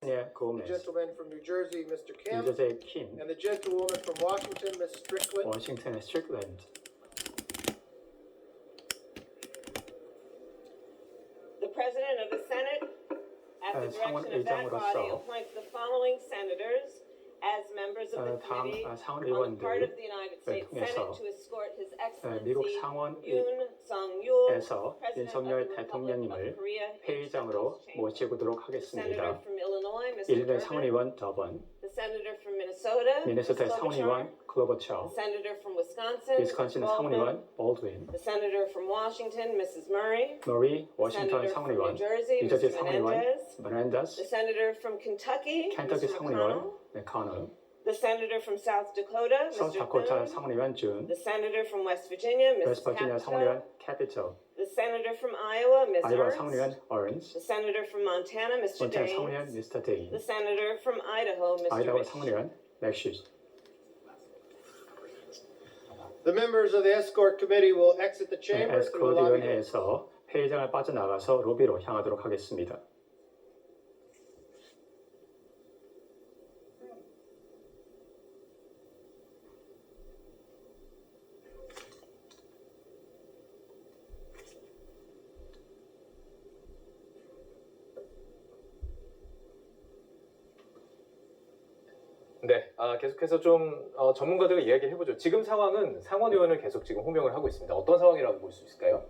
the 고메스, gentleman from New Jersey, Mr. Kemp, 뉴저지의 킴, and the gentlewoman from Washington, Ms. Strickland. 워싱턴의 스트릭랜드. The President of the Senate, at the 상원 direction of that 의장으로서 body, appoints the following senators as members of the 다음 committee 상원 on the part of 의원들을 the United States 통해서 Senate to escort His 미국 Excellency 상원에서 Yoon Sung-yul, 윤석열 President of the Republic of 대통령님을 Korea, 회의장으로 모시고도록 the Senator 하겠습니다. from Illinois, Mr. 일본의 Durbin, 상원의원 더번, the Senator from Minnesota, 미네소타의 Ms. Klobuchar, 상원의원 클로버처, the Senator from Wisconsin, 위스콘신 Mr. Baldwin, 상원의원 볼드윈, the Senator from Washington, Mrs. Murray, 머리 the 워싱턴 Senator from 상원의원, New Jersey, 뉴저지 Mr. 상원의원 Menendez, the 메넨데스, Senator from Kentucky, 켄터키 Mr. 상원의원 McConnell, 맥커널, the Senator from South Dakota, Mr. 사우스다코타 Thune, 상원의원 준, the Senator from West Virginia, Mrs. 웨스트버지니아 Capito, 상원의원 캐피털, the Senator from Iowa, Ms. 아이오와 Ernst, 상원의원 어른스, the Senator from Montana, Mr. 몬타나 상원의원 Daines, 미스터 데인, the Senator from Idaho, Mr. 아이다호 Rich. 상원의원 맥슈즈. The members of the escort committee will exit the chamber through 에스코트 the lobby door. 위원회에서 회의장을 빠져나가서 로비로 향하도록 하겠습니다. 네, 계속해서 좀 전문가들과 이야기를 해보죠. 지금 상황은 상원 의원을 계속 지금 호명을 하고 있습니다. 어떤 상황이라고 볼 수 있을까요?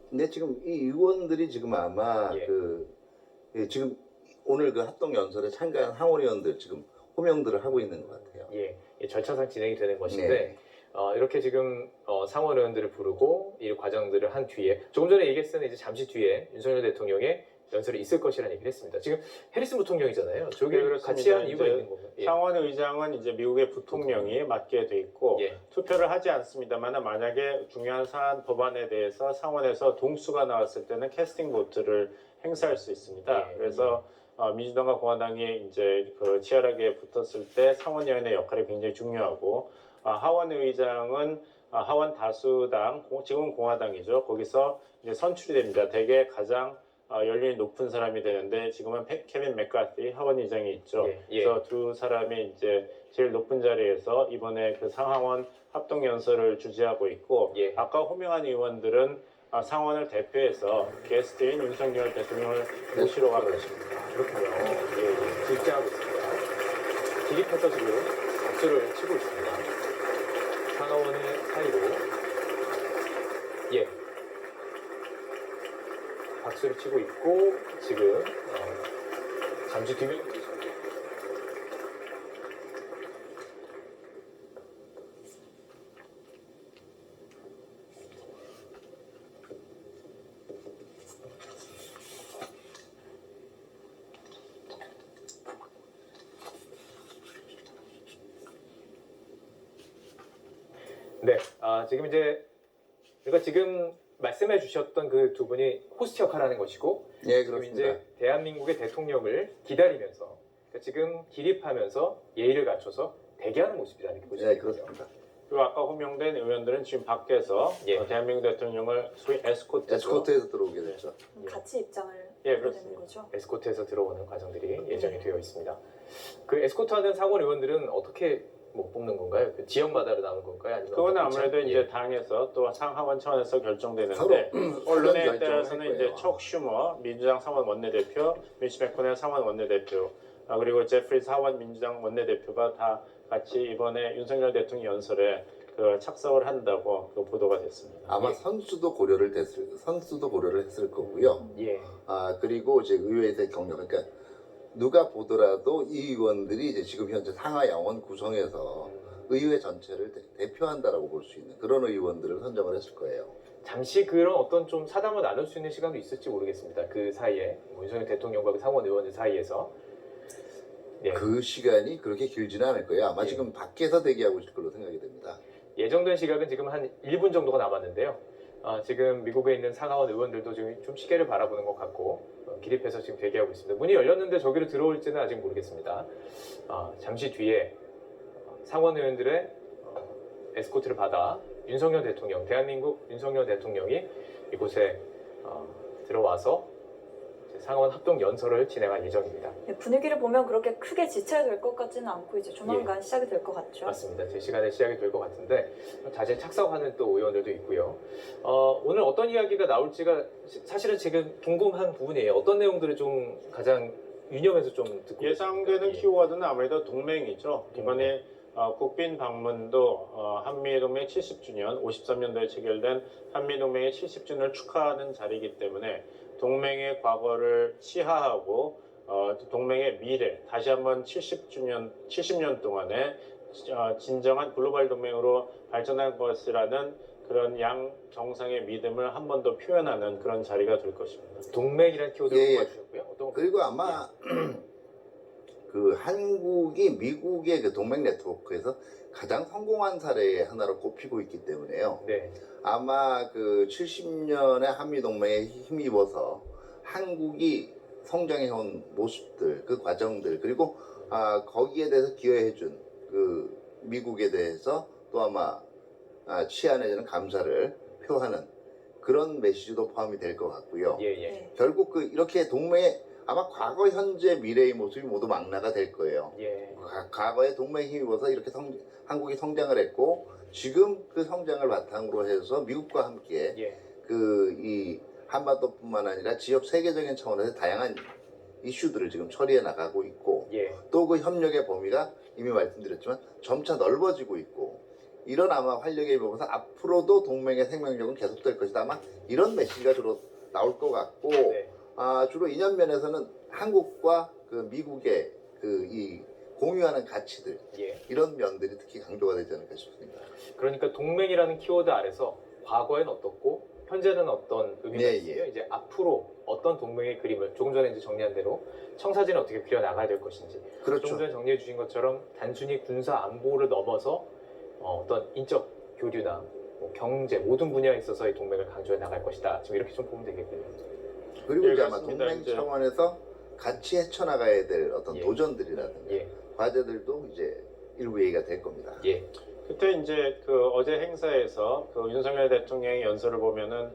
근데 지금 이 의원들이 지금 아마 예. 지금 오늘 그 합동 연설에 참가한 상원 의원들 지금 호명들을 하고 있는 것 같아요. 예, 절차상 진행이 되는 것인데 네. 이렇게 지금 상원 의원들을 부르고 이 과정들을 한 뒤에 조금 전에 얘기했을 때는 이제 잠시 뒤에 윤석열 대통령의 연설이 있을 것이라는 얘기를 했습니다. 지금 해리슨 부통령이잖아요. 저게 네, 그렇습니다. 같이 한 이유가 이제 있는 건가요? 예. 상원의장은 이제 미국의 부통령이 맡게 돼 있고 예. 투표를 하지 않습니다만 만약에 중요한 사안 법안에 대해서 상원에서 동수가 나왔을 때는 캐스팅 보트를 행사할 수 있습니다. 예. 그래서 민주당과 공화당이 이제 그 치열하게 붙었을 때 상원의원의 역할이 굉장히 중요하고 하원의장은 하원 다수당 지금은 공화당이죠. 거기서 이제 선출이 됩니다. 대개 가장 연륜이 높은 사람이 되는데 지금은 케빈 맥카티 하원의장이 있죠. 예. 그래서 두 사람이 이제 제일 높은 자리에서 이번에 그 상하원 합동 연설을 주재하고 있고 예. 아까 호명한 의원들은 상원을 대표해서 게스트인 윤석열 대통령을 모시러 가고 있습니다. 그렇군요. 예. 질주하고 있습니다. 기립해서 지금 박수를 치고 있습니다. 상하원의 사이로 예. 박수를 치고 있고 지금 잠시 뒤면 네, 지금 이제 그러니까 지금 말씀해 주셨던 그 두 분이 호스트 역할을 하는 것이고 예, 지금 그렇습니다. 이제 대한민국의 대통령을 기다리면서 그러니까 지금 기립하면서 예의를 갖춰서 대기하는 모습이다 이렇게 보시면 예, 그렇습니다. 그리고 아까 호명된 의원들은 지금 밖에서 예. 대한민국 대통령을 소위 에스코트로 에스코트에서 들어오게 됐죠. 같이 입장을 예, 하게 그렇습니다. 되는 거죠. 에스코트에서 들어오는 과정들이 예정이 되어 있습니다. 그 에스코트하는 상원 의원들은 어떻게 뭐 뽑는 건가요? 그 지역마다로 나오는 건가요? 아니면 그건 어떻게 아무래도 예. 이제 당에서 또 상하원 차원에서 결정되는데 서로 언론에 결정을 따라서는 할 이제 거예요. 척 슈머 민주당 상원 원내대표, 미치 맥코넬 상원 원내대표, 그리고 제프리 상원 민주당 원내대표가 다 같이 이번에 윤석열 대통령 연설에 그 착석을 한다고 그 보도가 됐습니다. 아마 선수도 고려를 했을 거고요. 예. 그리고 이제 의회에서의 경력, 그러니까 누가 보더라도 이 의원들이 이제 지금 현재 상하야원 구성에서 의회 전체를 대표한다라고 볼 수 있는 그런 의원들을 선정을 했을 거예요. 잠시 그런 어떤 좀 사담을 나눌 수 있는 시간도 있을지 모르겠습니다. 그 사이에 뭐 윤석열 대통령과 그 상원 의원들 사이에서 예. 그 시간이 그렇게 길지는 않을 거예요. 아마 예. 지금 밖에서 대기하고 있을 걸로 생각이 됩니다. 예정된 시각은 지금 한 1분 정도가 남았는데요. 지금 미국에 있는 상하원 의원들도 지금 좀 시계를 바라보는 것 같고 기립해서 지금 대기하고 있습니다. 문이 열렸는데 저기로 들어올지는 아직 모르겠습니다. 잠시 뒤에 상원 의원들의 에스코트를 받아 윤석열 대통령, 대한민국 윤석열 대통령이 이곳에 들어와서 상하원 합동 연설을 진행할 예정입니다. 네, 분위기를 보면 그렇게 크게 지체될 것 같지는 않고 이제 조만간 시작이 될 것 같죠. 맞습니다. 제 시간에 시작이 될 것 같은데 자제 착석하는 또 의원들도 있고요. 오늘 어떤 이야기가 나올지가 사실은 지금 궁금한 부분이에요. 어떤 내용들을 좀 가장 유념해서 좀 듣고 예상되는 계십니까? 키워드는 아무래도 동맹이죠. 이번에 국빈 방문도 한미동맹 70주년, 53년도에 체결된 한미동맹의 70주년을 축하하는 자리이기 때문에 동맹의 과거를 시하하고 동맹의 미래, 다시 한번 70년 동안에 진정한 글로벌 동맹으로 발전할 것이라는 그런 양 정상의 믿음을 한 번 더 표현하는 그런 자리가 될 것입니다. 동맹이라는 키워드를 예, 예. 뽑아주셨고요. 어떤 그리고 아마 그 한국이 미국의 그 동맹 네트워크에서 가장 성공한 사례의 하나로 꼽히고 있기 때문에요. 네, 아마 그 70년의 한미 동맹에 힘입어서 한국이 성장해온 모습들, 그 과정들, 그리고 거기에 대해서 기여해준 그 미국에 대해서 또 아마 치안해주는 감사를 표하는 그런 메시지도 포함이 될 것 같고요. 예, 예, 네. 결국 그 이렇게 동맹의 아마 과거, 현재, 미래의 모습이 모두 망라가 될 거예요. 예, 과거에 동맹에 힘입어서 이렇게 한국이 성장을 했고 지금 그 성장을 바탕으로 해서 미국과 함께 예, 그 이 한반도뿐만 아니라 지역 세계적인 차원에서 다양한 이슈들을 지금 처리해 나가고 있고 예, 또 그 협력의 범위가 이미 말씀드렸지만 점차 넓어지고 있고 이런 아마 활력에 입으면서 앞으로도 동맹의 생명력은 계속될 것이다. 아마 이런 메시지가 주로 나올 것 같고 네. 주로 이념 면에서는 한국과 그 미국의 그 이 공유하는 가치들 예. 이런 면들이 특히 강조가 되지 않을까 싶습니다. 그러니까 동맹이라는 키워드 아래서 과거엔 어떻고 현재는 어떤 의미가 예, 있으며 이제 앞으로 어떤 동맹의 그림을 조금 전에 이제 정리한 대로 청사진을 어떻게 그려 나가야 될 것인지 그렇죠. 조금 전에 정리해 주신 것처럼 단순히 군사 안보를 넘어서 어떤 인적 교류나 뭐 경제 모든 분야에 있어서의 동맹을 강조해 나갈 것이다. 지금 이렇게 좀 보면 되겠군요. 그리고 예, 이제 아마 그렇습니다. 동맹 이제. 차원에서 같이 헤쳐나가야 될 어떤 예. 도전들이라든가 예, 과제들도 이제 일부 얘기가 될 겁니다. 예, 그때 이제 그 어제 행사에서 그 윤석열 대통령의 연설을 보면은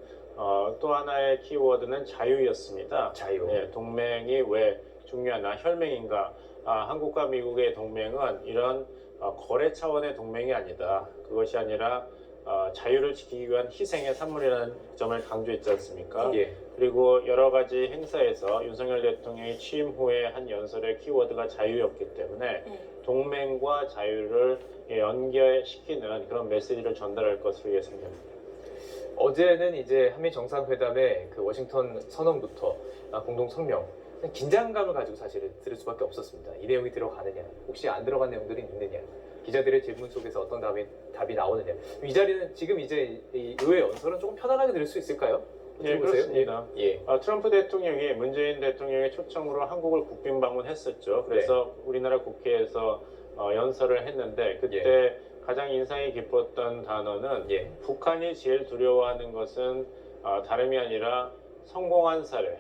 또 하나의 키워드는 자유였습니다. 자유. 예, 동맹이 왜 중요하나 혈맹인가? 한국과 미국의 동맹은 이런 거래 차원의 동맹이 아니다. 그것이 아니라 자유를 지키기 위한 희생의 산물이라는 점을 강조했지 않습니까? 예, 그리고 여러 가지 행사에서 윤석열 대통령이 취임 후에 한 연설의 키워드가 자유였기 때문에 네. 동맹과 자유를 연결시키는 그런 메시지를 전달할 것으로 예상됩니다. 어제는 이제 한미 정상회담의 그 워싱턴 선언부터 공동 성명 긴장감을 가지고 사실은 들을 수밖에 없었습니다. 이 내용이 들어가느냐, 혹시 안 들어간 내용들이 있느냐, 기자들의 질문 속에서 어떤 답이 나오느냐. 이 자리는 지금 이제 이 의회 연설은 조금 편안하게 들을 수 있을까요? 예, 그렇습니다. 예, 트럼프 대통령이 문재인 대통령의 초청으로 한국을 국빈 방문했었죠. 그래서 우리나라 국회에서 연설을 했는데 그때 가장 인상이 깊었던 단어는 예, 북한이 제일 두려워하는 것은 다름이 아니라 성공한 사례,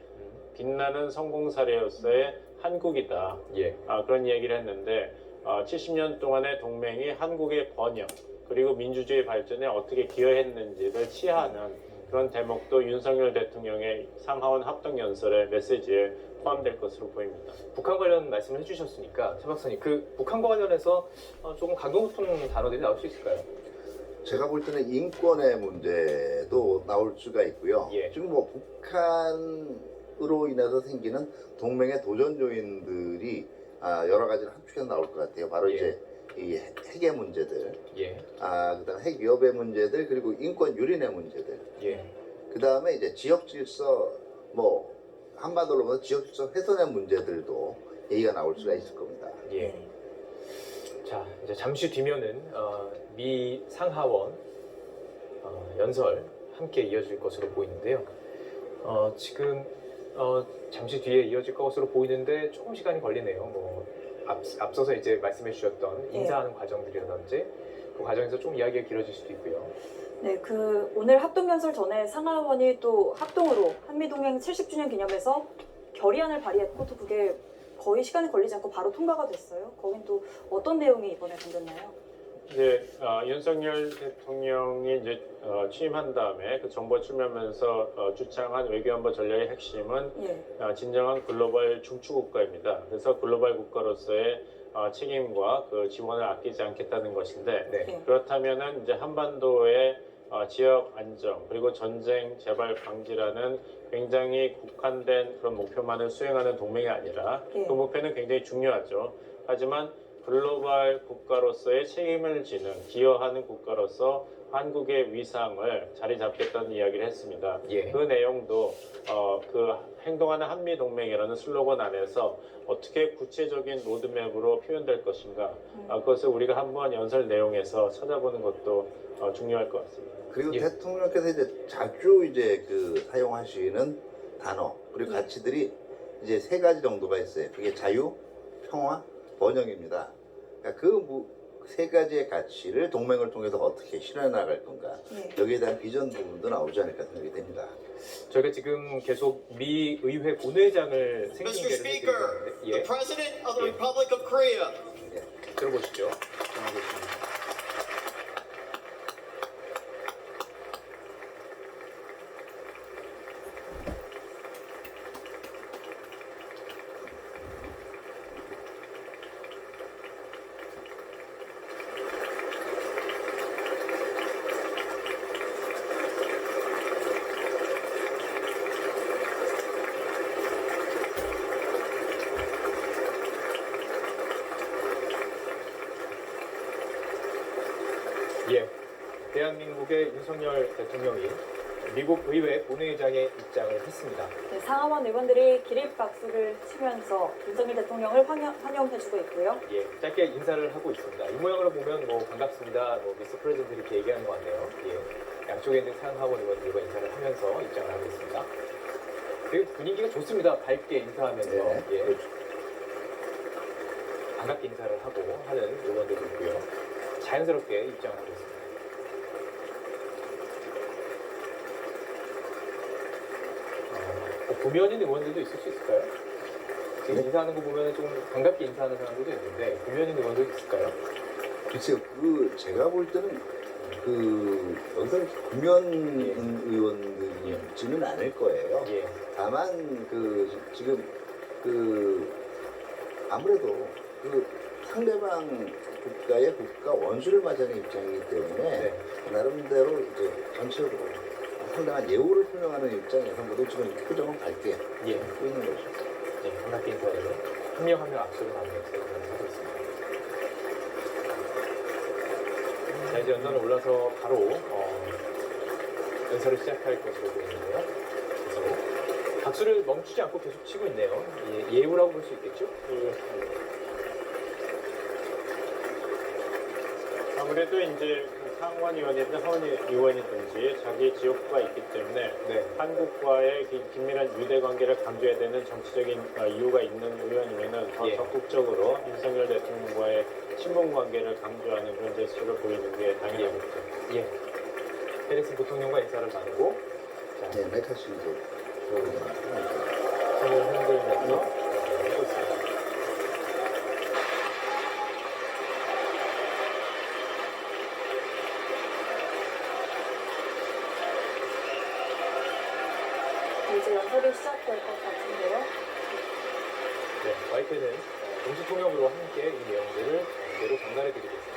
빛나는 성공 사례로서의 한국이다. 예, 그런 얘기를 했는데 70년 동안의 동맹이 한국의 번영 그리고 민주주의 발전에 어떻게 기여했는지를 치하하는 그런 대목도 윤석열 대통령의 상하원 합동연설의 메시지에 포함될 것으로 보입니다. 북한 관련 말씀을 해주셨으니까 최 박사님, 그 북한과 관련해서 조금 강도 높은 단어들이 나올 수 있을까요? 제가 볼 때는 인권의 문제도 나올 수가 있고요. 예. 지금 뭐 북한으로 인해서 생기는 동맹의 도전 요인들이 여러 가지를 함축해서 나올 것 같아요. 바로 예. 이제 이 핵의 문제들, 예, 그다음 핵 위협의 문제들, 그리고 인권 유린의 문제들, 예, 그다음에 이제 지역 질서, 뭐 한반도로 보면 지역 질서 훼손의 문제들도 얘기가 나올 수가 있을 겁니다. 예. 네. 자, 이제 잠시 뒤면은 미 상하원 연설 함께 이어질 것으로 보이는데요. 지금 잠시 뒤에 이어질 것으로 보이는데 조금 시간이 걸리네요. 뭐 앞서서 이제 말씀해 주셨던 예. 인사하는 과정들이라든지 그 과정에서 좀 이야기가 길어질 수도 있고요. 네, 그 오늘 합동연설 전에 상하원이 또 합동으로 한미동맹 70주년 기념해서 결의안을 발의했고 또 그게 거의 시간이 걸리지 않고 바로 통과가 됐어요. 거긴 또 어떤 내용이 이번에 담겼나요? 이제 윤석열 대통령이 이제 취임한 다음에 그 정부가 출범하면서 주창한 외교안보 전략의 핵심은 예. 진정한 글로벌 중추 국가입니다. 그래서 글로벌 국가로서의 책임과 그 지원을 아끼지 않겠다는 것인데 네. 예. 그렇다면은 이제 한반도의 지역 안정 그리고 전쟁 재발 방지라는 굉장히 국한된 그런 목표만을 수행하는 동맹이 아니라 예. 그 목표는 굉장히 중요하죠. 하지만 글로벌 국가로서의 책임을 지는 기여하는 국가로서 한국의 위상을 자리 잡겠다는 이야기를 했습니다. 예. 그 내용도 그 행동하는 한미 동맹이라는 슬로건 안에서 어떻게 구체적인 로드맵으로 표현될 것인가 그것을 우리가 한번 연설 내용에서 찾아보는 것도 중요할 것 같습니다. 그리고 예. 대통령께서 이제 자주 이제 그 사용하시는 단어 그리고 예. 가치들이 이제 세 가지 정도가 있어요. 그게 자유, 평화, 번영입니다. 그러니까 그 세 가지의 가치를 동맹을 통해서 어떻게 실현해 나갈 건가 예. 여기에 대한 비전 부분도 나오지 않을까 생각이 됩니다. 저희가 지금 계속 미 의회 본회의장을 Mr. 생중계를 해드리고 Speaker, 있는데 the 예. President of the Yeah. Republic of Korea. 들어보시죠. 예, 대한민국의 윤석열 대통령이 미국 의회 본회의장에 입장을 했습니다. 네, 상하원 의원들이 기립 박수를 치면서 윤석열 대통령을 환영해주고 있고요. 예, 짧게 인사를 하고 있습니다. 이 모양으로 보면 뭐 반갑습니다, 뭐 미스터 프레지던트 이렇게 얘기하는 것 같네요. 예, 양쪽에 있는 상하원 의원들과 인사를 하면서 입장을 하고 있습니다. 되게 분위기가 좋습니다. 밝게 인사하면서 네. 예, 반갑게 인사를 하고 하는 의원들도 있고요. 자연스럽게 입장을 하고 있습니다. 구면인 의원들도 있을 수 있을까요? 지금 인사하는 거 보면 좀 반갑게 인사하는 사람들도 있는데 구면인 의원들도 있을까요? 글쎄요, 그 제가 볼 때는 그 여기서 구면 의원들이지는 않을 거예요. 예, 다만 그 지금 그 아무래도 그 상대방 국가의 국가 원수를 맞이하는 입장이기 때문에 네. 나름대로 이제 전체적으로 상당한 예우를 표명하는 입장에서 모두 지금 표정은 밝게 예, 하고 있는 거죠. 예, 반갑게 인사를 한 명 한 명 악수를 나누면서 인사를 하고 있습니다. 자, 이제 연단을 올라서 바로 연설을 시작할 것으로 보이는데요. 그래서 박수를 멈추지 않고 계속 치고 있네요. 예, 예우라고 볼 수 있겠죠? 아무래도 이제 상원 의원이든 하원 의원이든지 자기 지역구가 있기 때문에 네. 한국과의 긴밀한 유대 관계를 강조해야 되는 정치적인 이유가 있는 의원이면은 더 예. 적극적으로 윤석열 대통령과의 친분 관계를 강조하는 그런 제스처를 보이는 게 당연하겠죠. 예. 페리스 부통령과 인사를 나누고 자, 네, 메카시 이제 손을 흔들면서 하고 있습니다. 이제 연설이 시작될 것 같은데요. 네, 와이프는 공식 통역으로 함께 이 내용들을 그대로 전달해 드리겠습니다.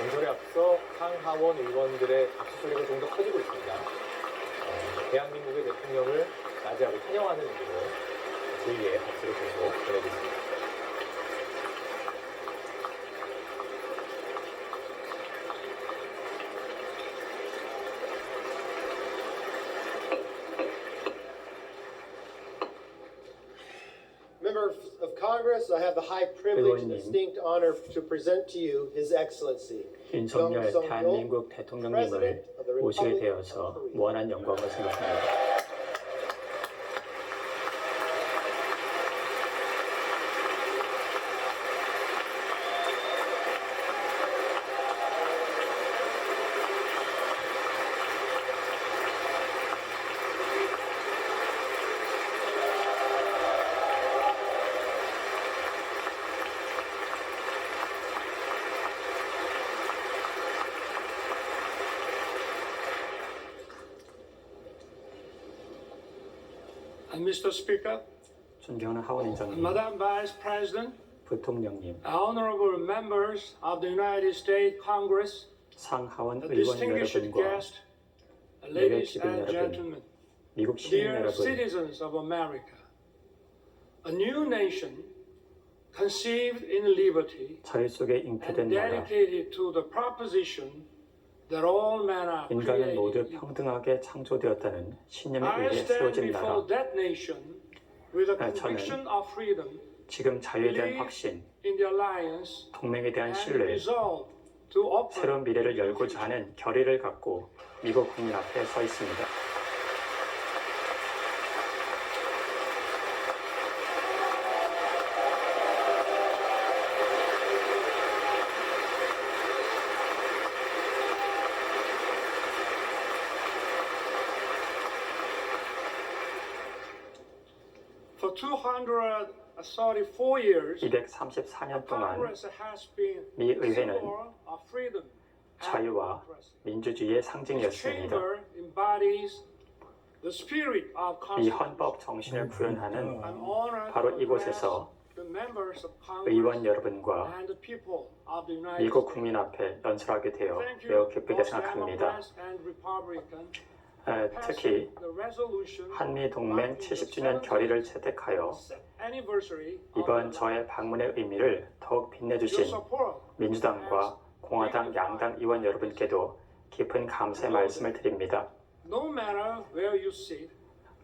연설에 앞서 상하원 의원들의 박수 소리가 좀 더 커지고 있습니다. 대한민국의 대통령을 맞이하고 환영하는 의미로 주위에 박수를 계속 보내고 있습니다. Members of Congress, I have the high privilege and 의원님. distinct honor to present to you His Excellency, 윤석열 정성용 대한민국 대통령님을 President of the 모시게 Republic 되어서 of Korea. 무한한 영광을 생각합니다. Mr. Speaker, 존경하는 하원 의장님, Madam Vice President, 부통령님, honorable members of the United States Congress, 상하원 의원 distinguished 여러분과 guests, ladies 기금 and 여러분, gentlemen, 미국 시민 dear 여러분, citizens of America, a new nation conceived in liberty 자유 속에 and 잉태된 나라, dedicated to the proposition that all men are 인간은 모두 created equal. 평등하게 창조되었다는 신념에 I 의해 stand 세워진 나라. before that nation with a 저는 conviction of freedom, 지금 자유에 대한 belief 확신, in the alliance, 동맹에 대한 and 신뢰, resolve to open 새로운 미래를 a new 열고자 future. 하는 결의를 갖고 미국 국민 앞에 서 있습니다. For 234 years, 234년 동안 Congress has been 미 의회는 symbol of freedom and 자유와 democracy. 민주주의의 This 상징이었습니다. chamber embodies the spirit of 이 Constitution. 헌법 정신을 구현하는 I'm honored 바로 to 이곳에서 address the members of 의원 Congress 여러분과 and the people of the United 미국 States. 국민 앞에 연설하게 되어 Thank 매우 you, 기쁘게 both 생각합니다. Democrats and Republicans, 특히 the resolution 한미 동맹 70주년 결의를 채택하여 anniversary of 이번 the- 저의 방문의 의미를 더욱 your 빛내주신 support. 민주당과 공화당 양당 의원 여러분께도 깊은 감사의 말씀을 드립니다. No matter where you sit,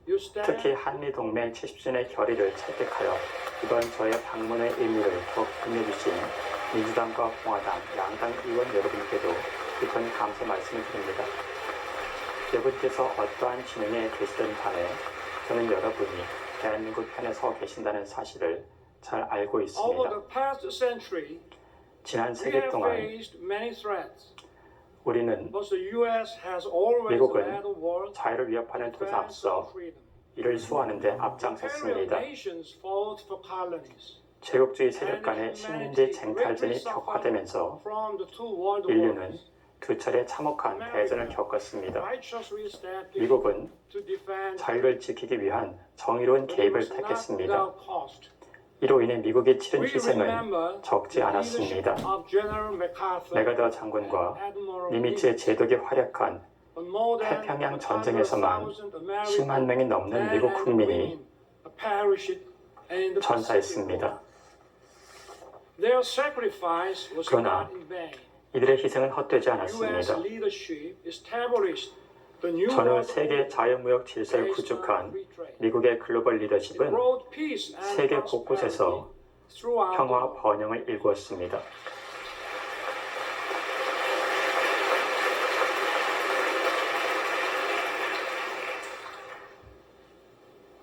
you stand 특히 한미 동맹 70주년의 결의를 채택하여 이번 저의 방문의 의미를 더욱 빛내주신 민주당과 공화당 양당 의원 여러분께도 깊은 감사 말씀을 드립니다. 여러분께서 어떠한 진영에 계시든 간에 저는 여러분이 대한민국 편에 서 계신다는 사실을 잘 알고 over 있습니다. the past century. 지난 We 세기 have 동안 faced many threats, 우리는 but the U.S. has always 미국은 led the world 자유를 위협하는 in 것에 defense of 앞서 freedom. 이를 수호하는 데 Imperial 앞장섰습니다. nations fought for colonies. 제국주의 세력 간의 식민지 쟁탈전이 격화되면서 From the two world 인류는 wars, 두 차례 참혹한 대전을 겪었습니다. righteously stepped in 미국은 to defend 자유를 지키기 위한 정의로운 but it 개입을 was not 택했습니다. without cost. 이로 인해 미국이 치른 We 희생은 remember 적지 the 않았습니다. leadership of General MacArthur 메가더 장군과 and Admiral 니미츠의 제독이 활약한 on more than 태평양 전쟁에서만 100,000 10만 명이 넘는 men 미국 and 국민이 women perished in the Pacific War. 전사했습니다. Their sacrifice was 그러나 not in vain. 이들의 희생은 헛되지 U.S. 않았습니다. leadership established the new 저는 world 세계 order 자유무역 질서를 based on 구축한 free trade. 미국의 글로벌 It 리더십은 brought peace and 세계 prosperity 곳곳에서 throughout the 평화와 world. 번영을 일구었습니다.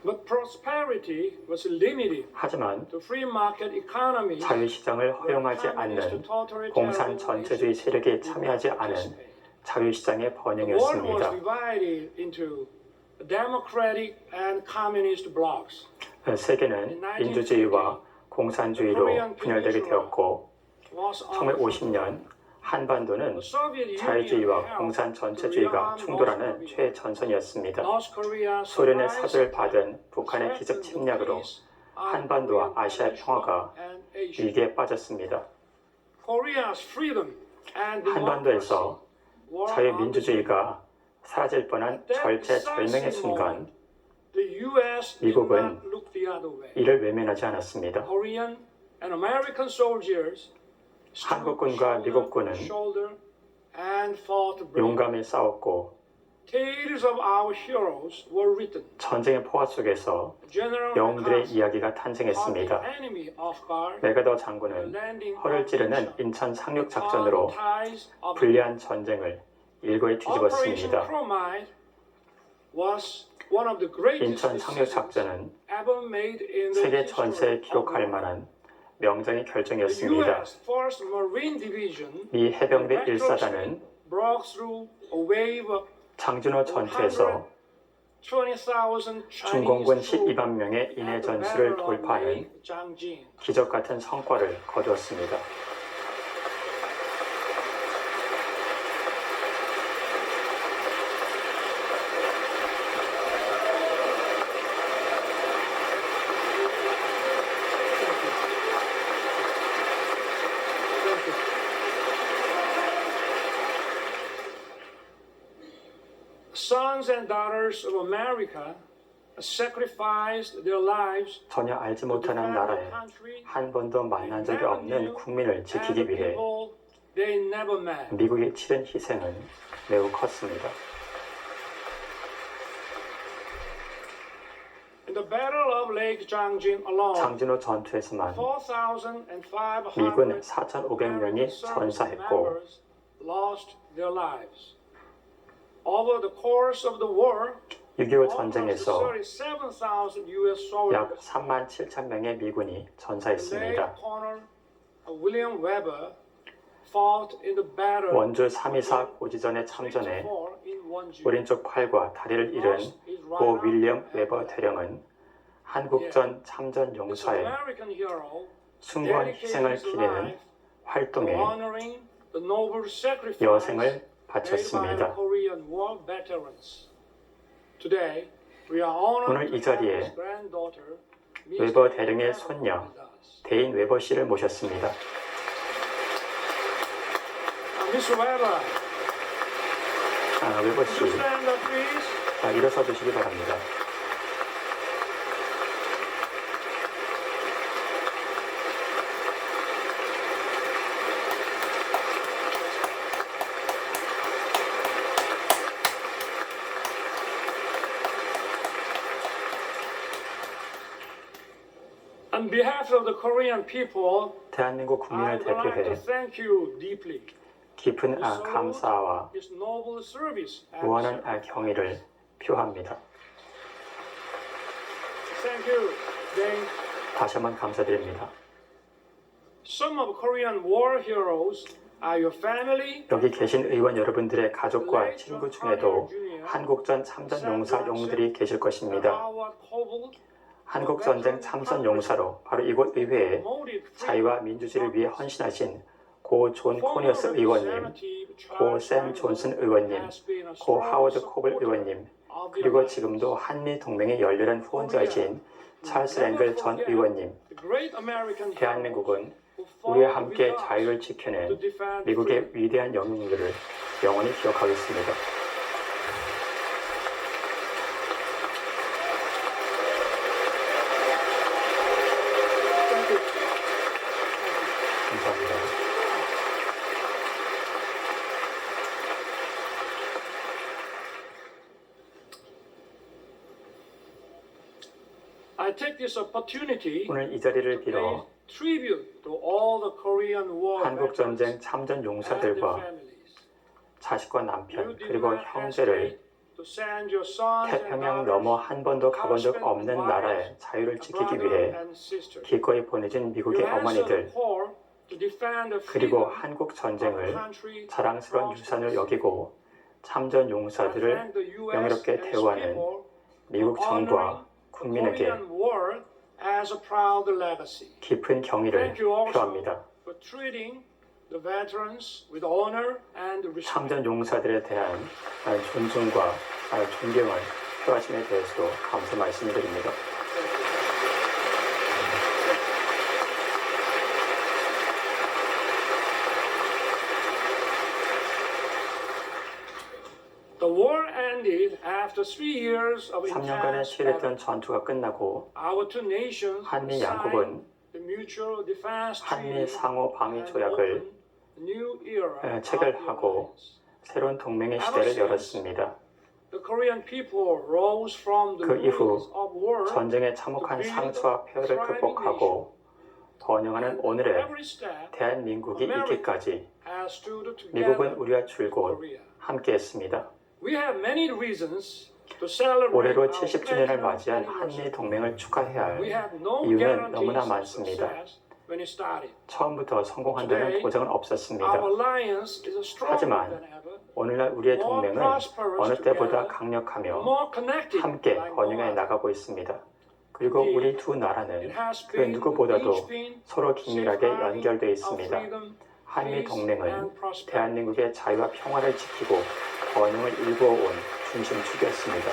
But prosperity was limited 하지만 to free market economies 자유시장을 where 허용하지 communist 않는 totalitarian 공산 전체주의 세력에 did not 참여하지 않은 participate. 자유시장의 The world was 번영이었습니다. divided into democratic and communist blocs. 세계는 민주주의와 공산주의로 분열되게 되었고 Was on the 1950년 한반도는 The Soviet 자유주의와 Union 공산 held 전체주의가 Korea, 충돌하는 North Korea. 최전선이었습니다. North Korea 소련의 surprised 사주를 받은 북한의 threatened 기습 the 침략으로 peace of 한반도와 Korean 아시아의 peninsula 평화가 and Asia. 위기에 빠졌습니다. Korea's freedom and democracy 한반도에서 were 자유민주주의가 사라질 뻔한 절체절명의 순간 The U.S. did 미국은 not look the other way. 이를 외면하지 않았습니다. Korean and American soldiers stood 한국군과 미국군은 shoulder and fought bravely. 용감히 싸웠고 Tales of our heroes were written. 전쟁의 포화 속에서 General 영웅들의 MacArthur 이야기가 caught the 탄생했습니다. enemy off guard. 메가더 The 장군은 landing 허를 of 찌르는 Incheon 인천 상륙 turned 작전으로 the tides of the 불리한 전쟁을 일거에 Operation 뒤집었습니다. Chromite was one of the greatest 인천 상륙 decisions 작전은 ever made in the 세계 history 전체에 of 기록할 the world. 만한 명장의 The 결정이었습니다. U.S. First Marine Division 미 해병대 1사단은 broke through a wave of 장준호 전투에서 20,000 중공군 Chinese troops 12만 명의 인해 at the 전술을 Battle of 돌파하는 Lake Changjin. 기적 같은 성과를 거두었습니다. sons and daughters of America sacrificed their lives 전혀 알지 to 못하는 defend the 나라에 country 한 번도 만난 적이 없는 국민을 and 지키기 the 위해 people they never met. 미국이 치른 희생은 매우 컸습니다. In the Battle of Lake Changjin alone, 장진호 전투에서만 4,500 미군 4,500명이 전사했고 lost their lives. Over the course of the war, 6.25 전쟁에서 37,000 U.S. 약 soldiers 3만 7천 명의 미군이 lay 전사했습니다. corner William Weber fought in the battle 원주 3.24 고지전에 참전해 24 in Wonju. 오른쪽 팔과 다리를 잃은 고 윌리엄 웨버 대령은 한국전 참전 This 용사의 American hero 숭고한 dedicated 희생을 his 기리는 life 활동에 honoring the noble sacrifice 여생을 made by the 바쳤습니다. Korean War veterans. Today, we are honored 오늘 to 이 have 자리에 his granddaughter, 웨버 Miss 대령의 Weber 손녀 with us. 대인 웨버 씨를 모셨습니다. Miss Weber, 웨버 could 씨, you stand up, please? 일어서 주시기 바랍니다. On behalf of the Korean people, 대한민국 국민을 I would like to 대표해 thank you deeply. 깊은 감사와 This noble service. and 무한한 sacrifice. 경의를 표합니다. Thank you. They, 다시 한번 감사드립니다. some of Korean war heroes are your family. 여기 계신 의원 여러분들의 가족과 친구 중에도 한국전 참전 용사 영웅들이 계실 것입니다. Howard Coble, 한국전쟁 참전 용사로 바로 이곳 의회에 자유와 민주주의를 위해 헌신하신 고 존 코니어스 의원님, 고 샘 존슨 의원님, 고 하워드 코블 의원님, 그리고 지금도 한미 동맹의 열렬한 후원자이신 찰스 랭글 전 의원님, 대한민국은 우리와 함께 자유를 지켜낸 미국의 위대한 영웅들을 영원히 기억하겠습니다. 감사합니다. I take this opportunity 오늘 이 자리를 to pay 빌어 tribute to all the Korean War 한국전쟁 veterans 참전 and their 용사들과 families. 자식과 You 남편 did 그리고 not 형제를 hesitate to send your sons and 태평양 daughters, 넘어 한 번도 가본 적 husband 없는 and 나라의 wives, 자유를 지키기 brother 위해 and sister. 기꺼이 보내준 미국의 You answered 어머니들 the call to defend the 그리고 freedom 한국 of 전쟁을 country 자랑스러운 across 유산을 the 여기고 참전 I 용사들을 thank the US 명예롭게 and its 대우하는 people 미국 for 정부와 honoring the 국민에게 Korean War as a proud legacy. 깊은 경의를 Thank you also 표합니다. for treating the veterans with honor and respect. 참전 용사들에 대한 존중과 존경을 표하심에 대해서도 감사 말씀드립니다. The war ended after 3 years of 3년간의 intense 치열했던 battle. 전투가 끝나고 Our two nations 한미 양국은 signed the Mutual Defense 한미 Treaty 상호 방위 and 조약을 opened a new era of 체결하고 alliance. 새로운 동맹의 시대를 열었습니다. The Korean people rose from the 그 이후 ruins of war. 전쟁에 참혹한 상처와 폐허를 극복하고 번영하는 오늘의 Every step 대한민국이 있기까지 has stood 미국은 together 우리와 줄곧 Korea. 함께했습니다. We have many reasons to celebrate 올해로 our 70주년을 platinum 맞이한 anniversary. 한미 동맹을 축하해야 We 할 have no 이유는 guarantees 너무나 of 많습니다. success when it started. 처음부터 성공한다는 보장은 없었습니다. Our alliance is stronger 하지만 than ever, 오늘날 우리의 동맹은 어느 때보다 강력하며 more connected 함께 like no 번영해 other. 나가고 있습니다. 그리고 우리 두 나라는 그 누구보다도 서로 긴밀하게 연결되어 있습니다. 한미 동맹은 대한민국의 자유와 평화를 지키고 번영을 일구어 온 중심축이었습니다.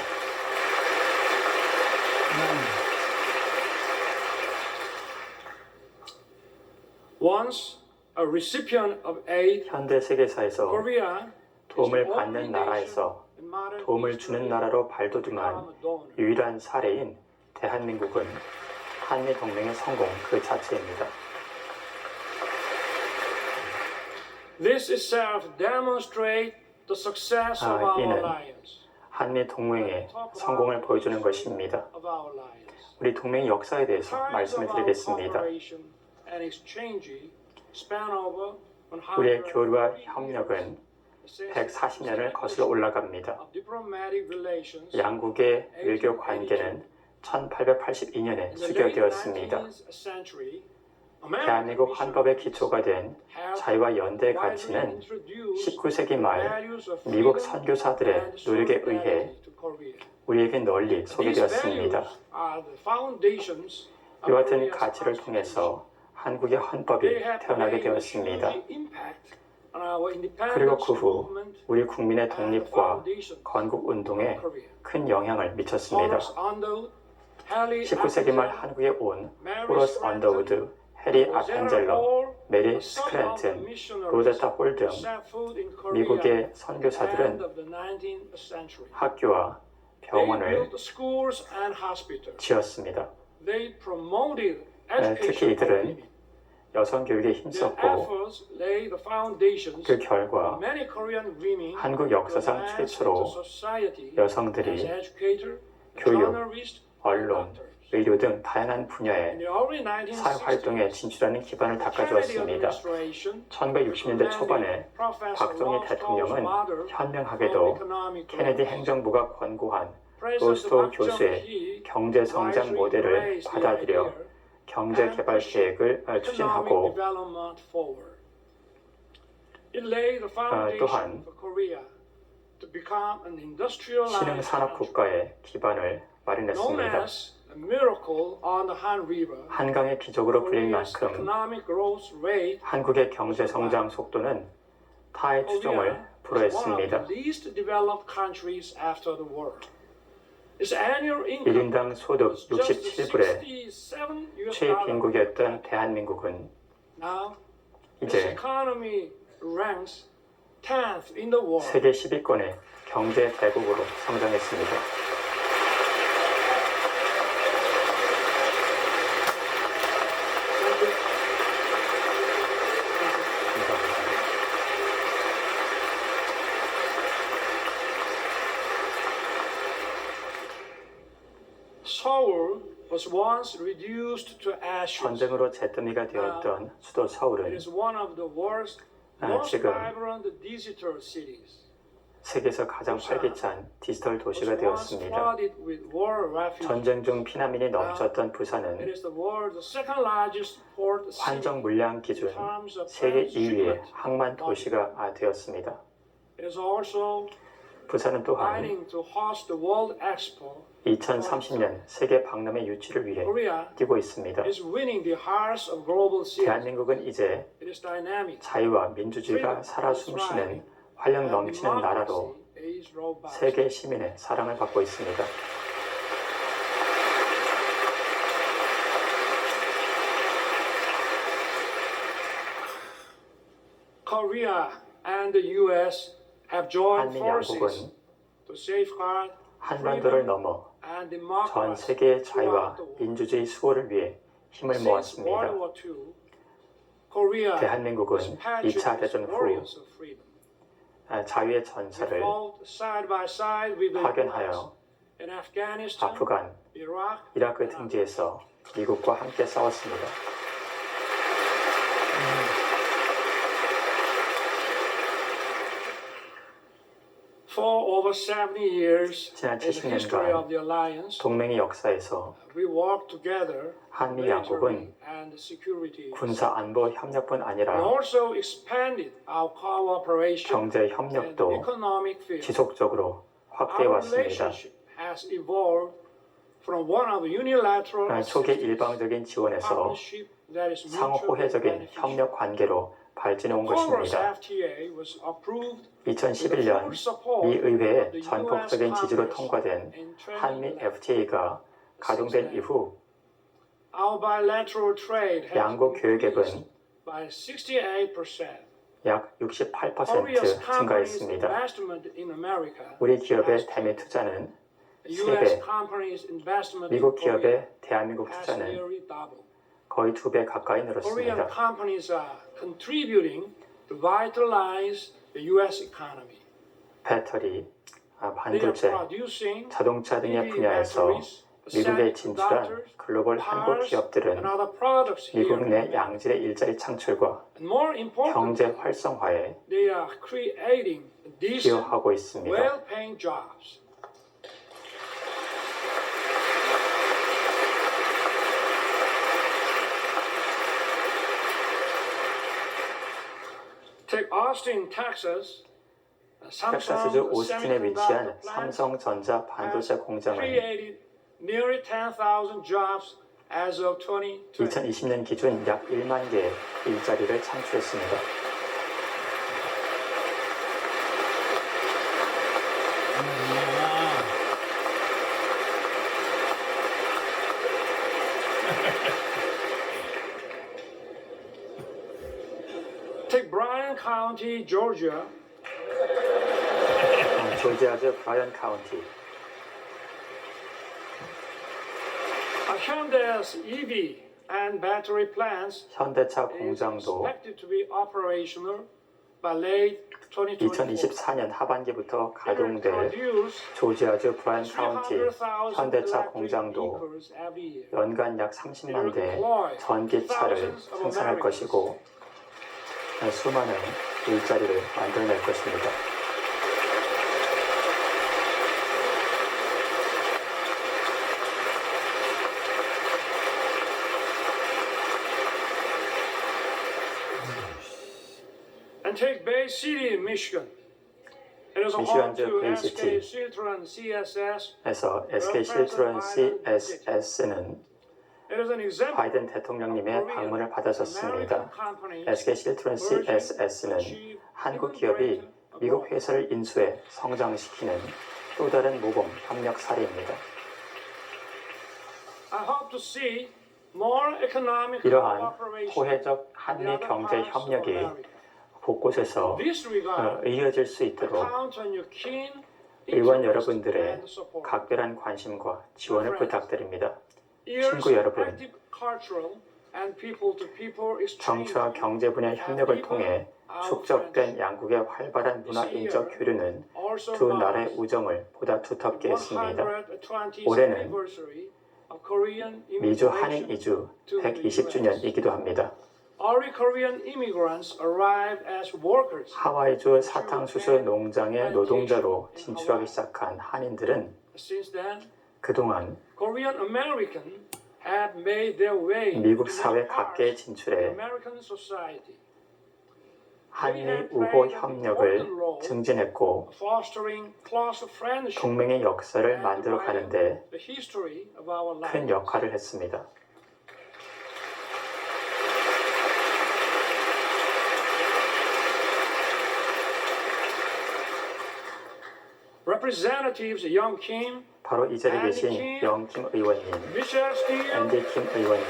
Once a recipient of aid, 현대 세계사에서 Korea is 도움을 the 받는 only 나라에서 nation 도움을 주는 나라로 발돋움한 유일한 사례인 대한민국은 한미 동맹의 성공 그 자체입니다. This itself demonstrates the success of our 이는 alliance. 한미 동맹의 성공을 보여주는 것입니다. Of our alliance. 우리 동맹 역사에 대해서 말씀을 드리겠습니다. 우리의 교류와 협력은 140년을 거슬러 올라갑니다. 양국의 외교 관계는 1882년에 수교되었습니다. 대한민국 헌법의 기초가 된 자유와 연대의 가치는 19세기 말 미국 선교사들의 노력에 의해 우리에게 널리 소개되었습니다. 이와 같은 가치를 통해서 한국의 헌법이 태어나게 되었습니다. 그리고 그 후 우리 국민의 독립과 건국운동에 큰 영향을 미쳤습니다. 19세기 말 한국에 온 호러스 언더우드, 해리 아펜젤러, 메리 스크랜튼, 로제타 홀 등 미국의 선교사들은 학교와 병원을 지었습니다. 특히 이들은 여성 교육에 힘썼고 그 결과 한국 역사상 최초로 여성들이 교육, 언론, 의료 등 다양한 분야의 사회활동에 진출하는 기반을 닦아주었습니다. 1960년대 초반에 박정희 대통령은 현명하게도 케네디 행정부가 권고한 로스토 교수의 경제성장 모델을 받아들여 경제개발 계획을 추진하고 또한 신흥산업국가의 기반을 마련했습니다. 한강의 기적으로 불릴 만큼 한국의 경제성장 속도는 타의 추종을 불허했습니다. 1인당 소득 67불의 최빈국이었던 대한민국은 이제 세계 10위권의 경제 대국으로 성장했습니다. Seoul was once reduced to ashes. 전쟁으로 잿더미가 되었던 수도 It 서울은 is one of the world's most 지금 vibrant digital cities. 세계에서 가장 활기찬 디지털 도시가 되었습니다. With war refugees. 전쟁 중 피난민이 넘쳤던 It 부산은 is the world's second largest port city 환정 물량 기준 in terms of 세계 2위의 transshipment. 항만 도시가 되었습니다. It is also 부산은 또한 fighting to host the World Expo. 2030년 세계 박람회 유치를 위해 Korea 뛰고 있습니다. is winning the hearts of global cities. 대한민국은 이제 It is dynamic. 자유와 민주주의가 살아 숨쉬는 활력 넘치는 나라로 is robust. 세계 시민의 사랑을 받고 있습니다. Korea and the U.S. have joined 한미 forces 양국은 to safeguard 한반도를 넘어 and 전 democracy 세계의 자유와 throughout the world. 민주주의 수호를 위해 힘을 Since 모았습니다. World War II, Korea 대한민국은 was 2차 대전 후 warriors of freedom. 자유의 We 전사를 fought side by side with the 파견하여 US in Afghanistan, 아프간, Iraq, 이라크 등지에서 미국과 함께 싸웠습니다. For over 70 years 지난 in the history 70년간 of the alliance, 동맹의 역사에서 we worked together 한미 military 양국은 and security. 군사 안보 협력뿐 We 아니라 also expanded our cooperation 경제 in the 협력도 economic field. 지속적으로 확대해 Our 왔습니다. relationship has evolved from one of unilateral 초기 assistance 일방적인 지원에서 partnership that is 상호 mutually 호혜적인 beneficial. 협력 관계로 발전해 온 Congress 것입니다. FTA was approved 2011년 미 의회의 전폭적인 지지로 통과된 한미 FTA가 가동된 이후 Our bilateral trade has 양국 교역액은 increased by 68% 약 68% Korea's companies' 증가했습니다. investment in America 우리 기업의 has 대미 투자는 U.S. 3배, companies' investment in 미국 Korea 기업의 대한민국 has 투자는 nearly doubled. 거의 2배 가까이 Korean 늘었습니다. companies are contributing to vitalize the U.S. economy. 배터리, They are 반도체, producing 자동차 등의 EV 분야에서 batteries, 미국에 진출한 semiconductors, 글로벌 한국 cars, 기업들은 and other products here. 미국 내 양질의 일자리 창출과 And more 경제 importantly, 활성화에 they are creating decent, 기여하고 있습니다. well-paying jobs. Take Austin, Texas. 텍사스주 오스틴에 위치한 semiconductor plant 삼성전자 반도체 has 공장은 created nearly 10,000 jobs as of 2020. 2020년 기준 약 1만 개의 일자리를 창출했습니다. Take Bryan County, Georgia. 조지아주 브라이언 카운티, Hyundai's EV and battery plants 현대차 is 공장도 expected to be operational by late 2024. 2024년 하반기부터 It will 가동될 produce 조지아주 브라이언 카운티 300,000 현대차 electric 공장도 vehicles every year. 연간 약 30만 대의 전기차를 생산할 것이고 수많은 일자리를 만들어낼 것입니다. And take Bay City, Michigan. It is home 미시간주 to 베이 SK 시티. Siltron CSS. 에서 SK 실트론 CSS는 It is an example 바이든 대통령님의 방문을 받았었습니다. SK 실트론 CSS는 한국 기업이 미국 회사를 인수해 성장시키는 또 다른 모범 협력 사례입니다. I hope to see more economic 이러한 cooperation 포회적 in 한미 other 경제 parts of 협력이 America. 곳곳에서 In this regard, 이어질 수 있도록 count on your keen 의원 interest 여러분들의 and support. 각별한 관심과 지원을 부탁드립니다. Years 친구 여러분, of active cultural and people-to-people exchange 정치와 경제 분야 협력을 통해 축적된 양국의 활발한 문화인적 교류는 also 두 marks 나라의 우정을 보다 두텁게 했습니다. 120th 올해는 anniversary of Korean 미주 한인 immigration. 이주 120주년이기도 합니다. Early Korean immigrants arrived as workers. 하와이주 사탕수수 농장의 노동자로 진출하기 시작한 한인들은 Since then, 그동안 Korean Americans have made their way 미국 to 사회 many 각계에 parts of 진출해 American society, 한미 우호 협력을 증진했고 fostering close friendship 동맹의 역사를 and 만들어 writing 가는데 the history of our 큰 lives. 역할을 했습니다. Representatives Young Kim, 바로 이 자리에 계신 영킴 의원님, Michelle Steele, 앤디 킴 의원님,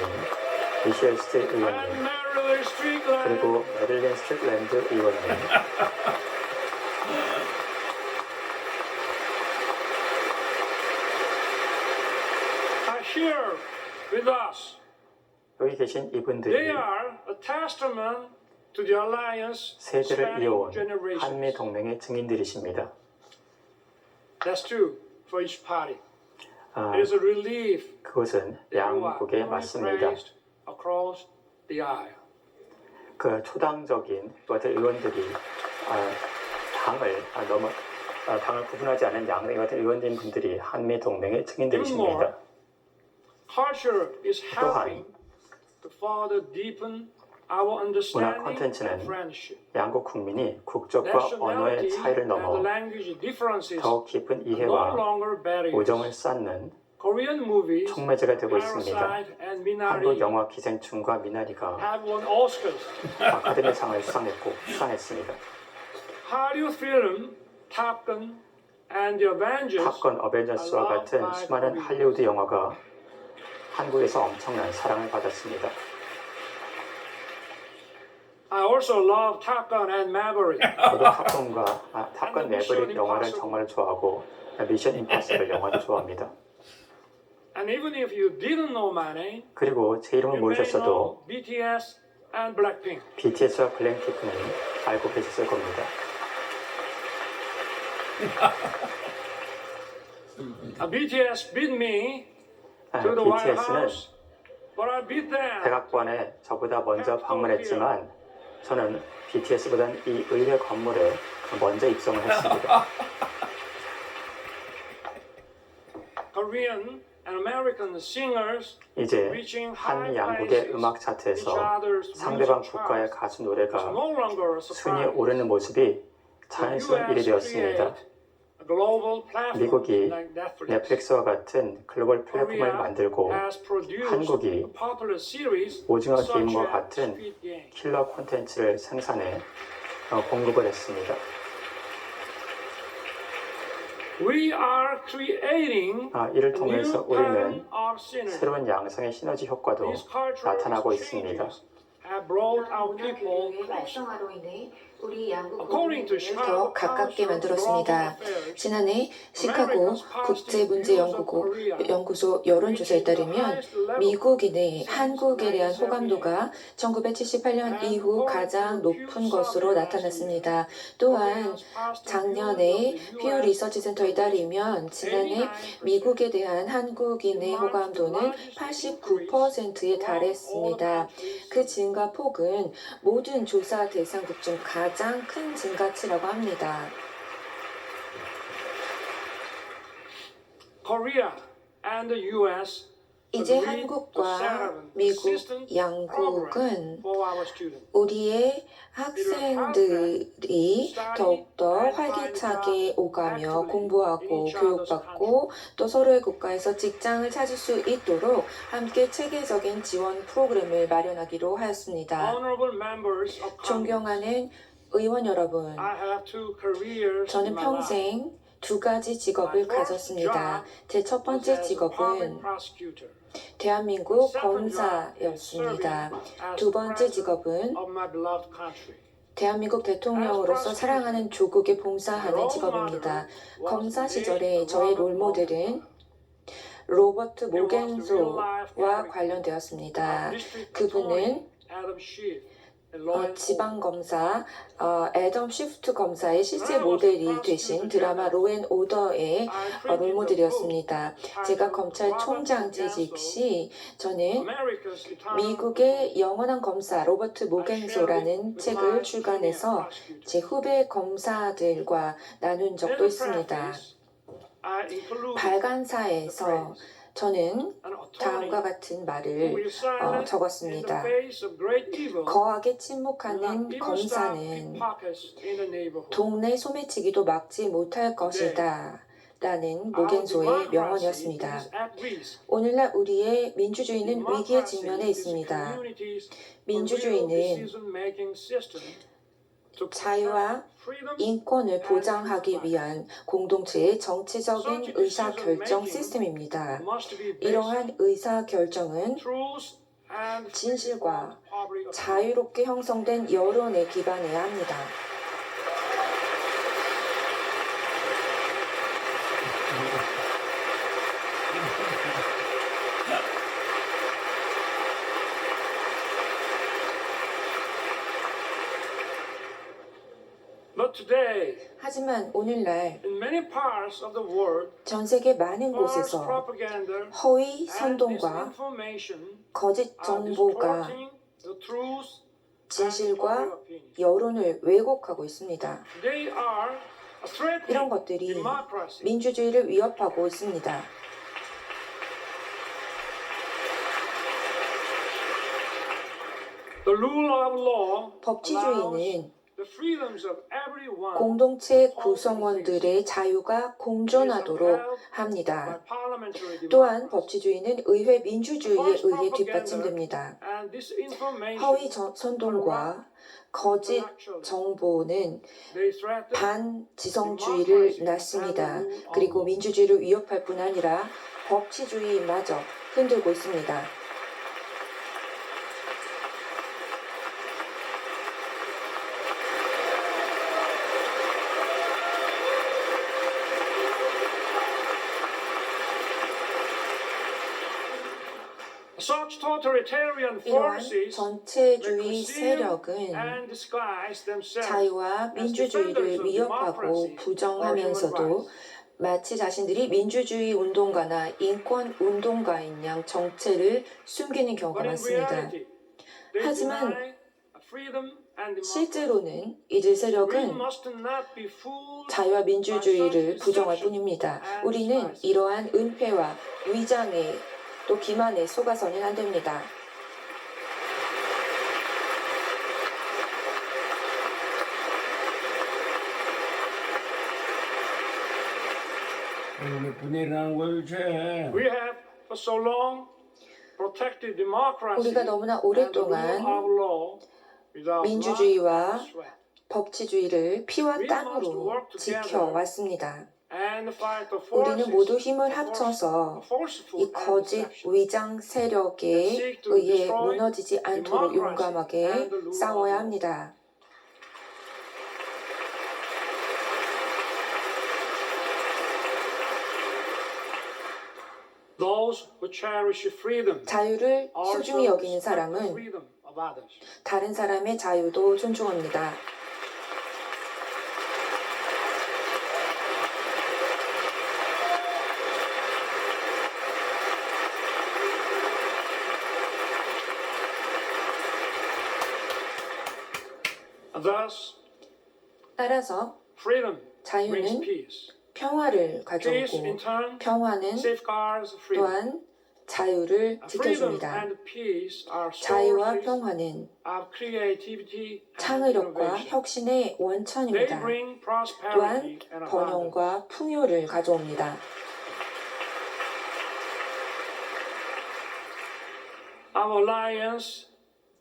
미셸 스틸 and 의원님, Marilyn Strickland 그리고 메릴린 스트릭랜드 의원님, are here with us. 여기 계신 They 이분들이 are a testament to the alliance 세대를 spanning 이어온 generations. 한미 동맹의 증인들이십니다. That's true for each party. 아, It is a relief 그것은 that you are 양국에 fully 맞습니다. praised across the aisle. 그 초당적인 같은 의원들이 당을 구분하지 않은 양의 같은 의원님 분들이 한미 동맹의 증인들이십니다. Culture is 또한 helping to further deepen our understanding 콘텐츠는 and friendship. 양국 국민이 국적과 언어의 Nationality 차이를 and 넘어 language differences 더욱 깊은 are no 이해와 longer barriers. 우정을 쌓는 Korean movies, 촉매제가 되고 있습니다. Parasite and 한국 Minari 영화 기생충과 미나리가 have won Oscars. 아카데미상을 수상했습니다. Hollywood film Top Gun and The Avengers 탑건 어벤져스와 같은 수많은 할리우드 영화가 한국에서 엄청난 사랑을 받았습니다. I also love Top Gun and Maverick. 저도 탑건 매버릭 영화를 정말 좋아하고 미션 임파서블 영화도 좋아합니다. And even if you didn't know my name, 그리고 제 이름을 you may 모르셨어도 know BTS and Blackpink. BTS와 블랙핑크는 알고 계셨을 겁니다. BTS beat me to the White BTS는 House, but I beat them. 백악관에 저보다 먼저 방문했지만 저는 BTS보다는 이 의회 건물에 먼저 입성을 했습니다. Korean and American singers 이제 reaching 한미 high 양국의 places 음악 each 차트에서 other's 상대방 music 국가의 charts. 가수 It's 노래가 no longer a 순위에 surprise. 오르는 모습이 The 자연스러운 일이 US 되었습니다. create a global platform 미국이 like Netflix. 넷플릭스와 같은 글로벌 플랫폼을 Korea 만들고 has produced 한국이 a popular series 오징어 such 게임과 as 같은 Squid Game. 킬러 콘텐츠를 생산해 공급을 했습니다. We are creating 이를 a 통해서 new pattern 우리는 of synergy. 새로운 양성의 시너지 효과도 These cultural 나타나고 있습니다. exchanges have brought our people 문화교류의 closer. 활성화로 인해 우리 양국 According to 국민을 Chicago 더 가깝게 Council of 만들었습니다. Global Affairs, 지난해 시카고 국제문제연구소 여론조사에 따르면 미국인의 한국에 대한 호감도가 1978년 이후 가장 높은 것으로 나타났습니다. 또한 작년에 퓨 리서치 센터에 따르면 지난해 미국에 대한 한국인의 호감도는 89%에 달했습니다. 그 증가 폭은 모든 조사 대상국 중 가장 큰 증가치라고 합니다. Korea and the US 이제 agreed to set 한국과 up 미국 assistance 양국은 program for our students. 우리의 학생들이 더욱더 활기차게 오가며 공부하고 교육받고 또 서로의 국가에서 직장을 찾을 수 있도록 함께 체계적인 지원 프로그램을 마련하기로 하였습니다. Honorable members of Congress, 존경하는 의원 여러분, I have two careers 저는 in my life. 평생 두 가지 직업을 가졌습니다. 제 첫 번째 Was as a public 직업은 prosecutor. 대한민국 The second job is 검사였습니다. serving as 두 번째 president 직업은 of my beloved country. 대한민국 대통령으로서 사랑하는 조국에 봉사하는 직업입니다. 검사 시절에 저의 롤모델은 로버트 모겐소와 관련되었습니다. 그분은 Adam Schiff, a 지방검사 애덤 쉬프트 검사의 실제 모델이 되신 드라마 로앤오더의 롤모델이었습니다. 제가 검찰총장 재직 시 저는 미국의 영원한 검사 로버트 모겐소라는 책을 출간해서 제 후배 검사들과 나눈 적도 있습니다. 발간사에서 저는 다음과 같은 말을 적었습니다. 거하게 침묵하는 검사는 동네 소매치기도 막지 못할 것이다. 라는 모겐소의 명언이었습니다. 오늘날 우리의 민주주의는 위기에 직면해 있습니다. 민주주의는 자유와 인권을 보장하기 위한 공동체의 정치적인 의사결정 시스템입니다. 이러한 의사결정은 진실과 자유롭게 형성된 여론에 기반해야 합니다. But today, 하지만 오늘날 in many parts of the world, 전 세계 많은 false 곳에서 propaganda 허위 and 선동과 disinformation 거짓 are 정보가 distorting the truth and 진실과 popular opinion. 여론을 왜곡하고 있습니다. They are threatening 이런 것들이 democracy. 민주주의를 위협하고 있습니다. The rule of law allows 법치주의는 the freedoms of everyone 공동체 구성원들의 자유가 공존하도록 합니다. 또한 법치주의는 의회 민주주의에 의해 뒷받침됩니다. 허위 선동과 거짓 정보는 반지성주의를 낳습니다. 그리고 민주주의를 위협할 뿐 아니라 법치주의마저 흔들고 있습니다. such totalitarian 이러한 forces 전체주의 세력은 and disguise themselves 자유와 민주주의를 위협하고 부정하면서도 마치 자신들이 민주주의 운동가나 인권 운동가인 양 정체를 숨기는 경우가 but in 많습니다. reality they 하지만 deny freedom and democracy. 실제로는 이들 We 세력은 must not be fooled 자유와 민주주의를 부정할 뿐입니다. 우리는 이러한 은폐와 위장에 또 기만에 속아서는 안 됩니다. 몇 분에 일어나는 거야 도대체? We have for so long protected democracy 우리가 너무나 and the rule 오랫동안 of law without 민주주의와 blood, sweat. 법치주의를 피와 땀으로 지켜왔습니다. And fight the 우리는 forces 모두 힘을 of 합쳐서 forceful 이 거짓 deception. 위장 세력에 의해 무너지지 않도록 용감하게 싸워야 합니다. Those who cherish freedom 자유를 also 소중히 여기는 respect the 사람은 freedom of others. 다른 사람의 자유도 존중합니다. Thus, 따라서 freedom brings 자유는 peace. 평화를 Peace in 가져오고 turn 평화는 safeguards freedom. 또한 자유를 Freedom 지켜줍니다. and peace are 자유와 sources 평화는 of creativity and 창의력과 innovation. 혁신의 They 원천입니다. bring 또한 prosperity and abundance. 번영과 풍요를 가져옵니다. Our alliance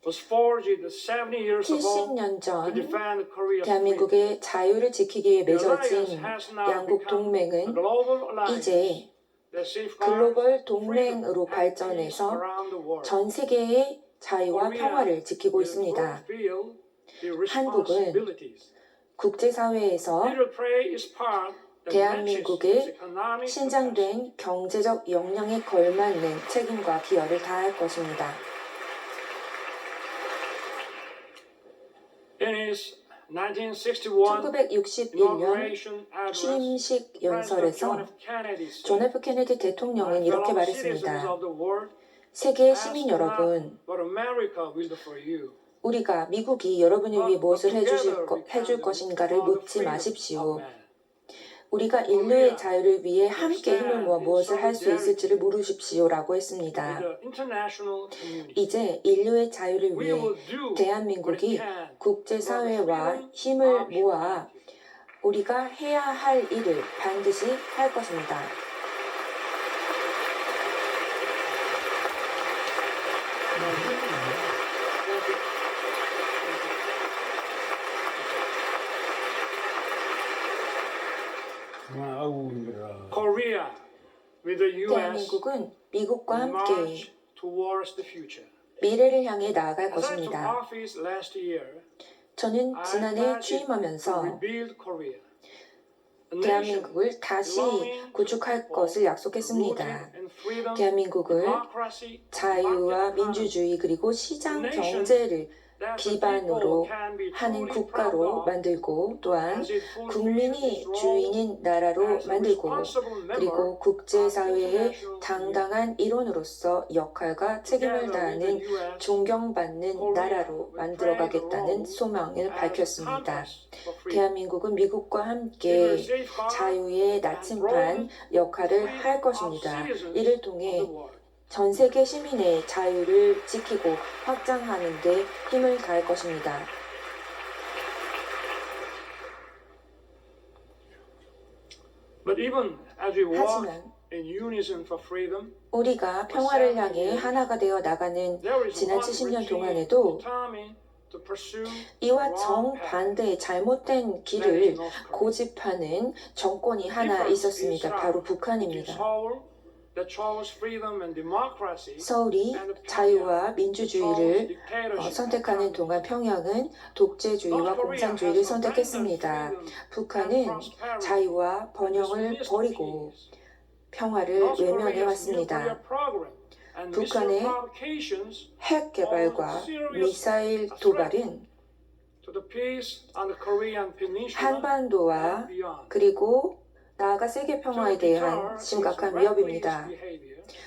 was forged 70 years ago 70년 to 전 defend Korea's freedom. 대한민국의 자유를 지키기 위해 The alliance 맺어진 has now 양국 become a 동맹은 global alliance 이제 that safeguards 글로벌 freedom 동맹으로 and peace 발전해서 around the world. 전 세계의 자유와 평화를 지키고 will 있습니다. fulfill the 한국은 responsibilities. 국제사회에서 Little play is part that 대한민국의 matches its economic capacity. 신장된 경제적 역량에 걸맞는 책임과 기여를 다할 것입니다. In his 1961 1961년 inauguration address, 취임식 President John 연설에서 F. Kennedy said, 존 F 케네디 대통령은 "My 이렇게 fellow citizens 말했습니다. of the world, 세계의 ask 시민 not 여러분, what America will do for you. 우리가 미국이 여러분을 위해 무엇을 해줄 것인가를 묻지 마십시오. 우리가 인류의 자유를 위해 함께 힘을 모아 무엇을 할 수 있을지를 물으십시오라고 했습니다. With the international community, 이제 인류의 자유를 we 위해 will do what 대한민국이 it can 국제사회와 힘을 모아 우리가 해야 할 일을 반드시 할 것입니다. 아우 힘들어. Korea with the U.S. 대한민국은 미국과 함께 march towards the future. 미래를 향해 나아갈 As I took 것입니다. office last year, 저는 I 지난해 pledged to 취임하면서 rebuild Korea. A nation 대한민국을 다시 구축할 것을 약속했습니다. rooted in freedom, 대한민국을 democracy, 자유와 market economy. 민주주의 그리고 시장 A nation 경제를 that the 기반으로 people can be 하는 truly 국가로 proud of 만들고 또한 as it fulfills 국민이 its role 주인인 나라로 as a 만들고 responsible member 그리고 국제사회의 international 당당한 일원으로서 역할과 책임을 다하는 존경받는 나라로 만들어가겠다는 소망을 밝혔습니다. 대한민국은 미국과 함께 자유의 나침반 역할을 할 것입니다. 이를 통해 전 세계 시민의 자유를 지키고 확장하는 데 힘을 다할 것입니다. But even as we walk 하지만 in unison for freedom, 우리가 평화를 향해 하나가 되어 나가는 there is 지난 one 70년 regime 동안에도 determined to pursue 이와 wrong path. 정반대의 잘못된 That is 길을 North Korea. 고집하는 정권이 하나 있었습니다. 바로 북한입니다. 서울이 자유와 민주주의를 선택하는 동안 평양은 독재주의와 공산주의를 선택했습니다. 북한은 자유와 번영을 버리고 평화를 외면해 왔습니다. and 북한의 missile provocations 핵 개발과 미사일 도발은 to the peace on the Korean Peninsula 한반도와 and beyond. 그리고 나아가 세계 평화에 대한 심각한 위협입니다.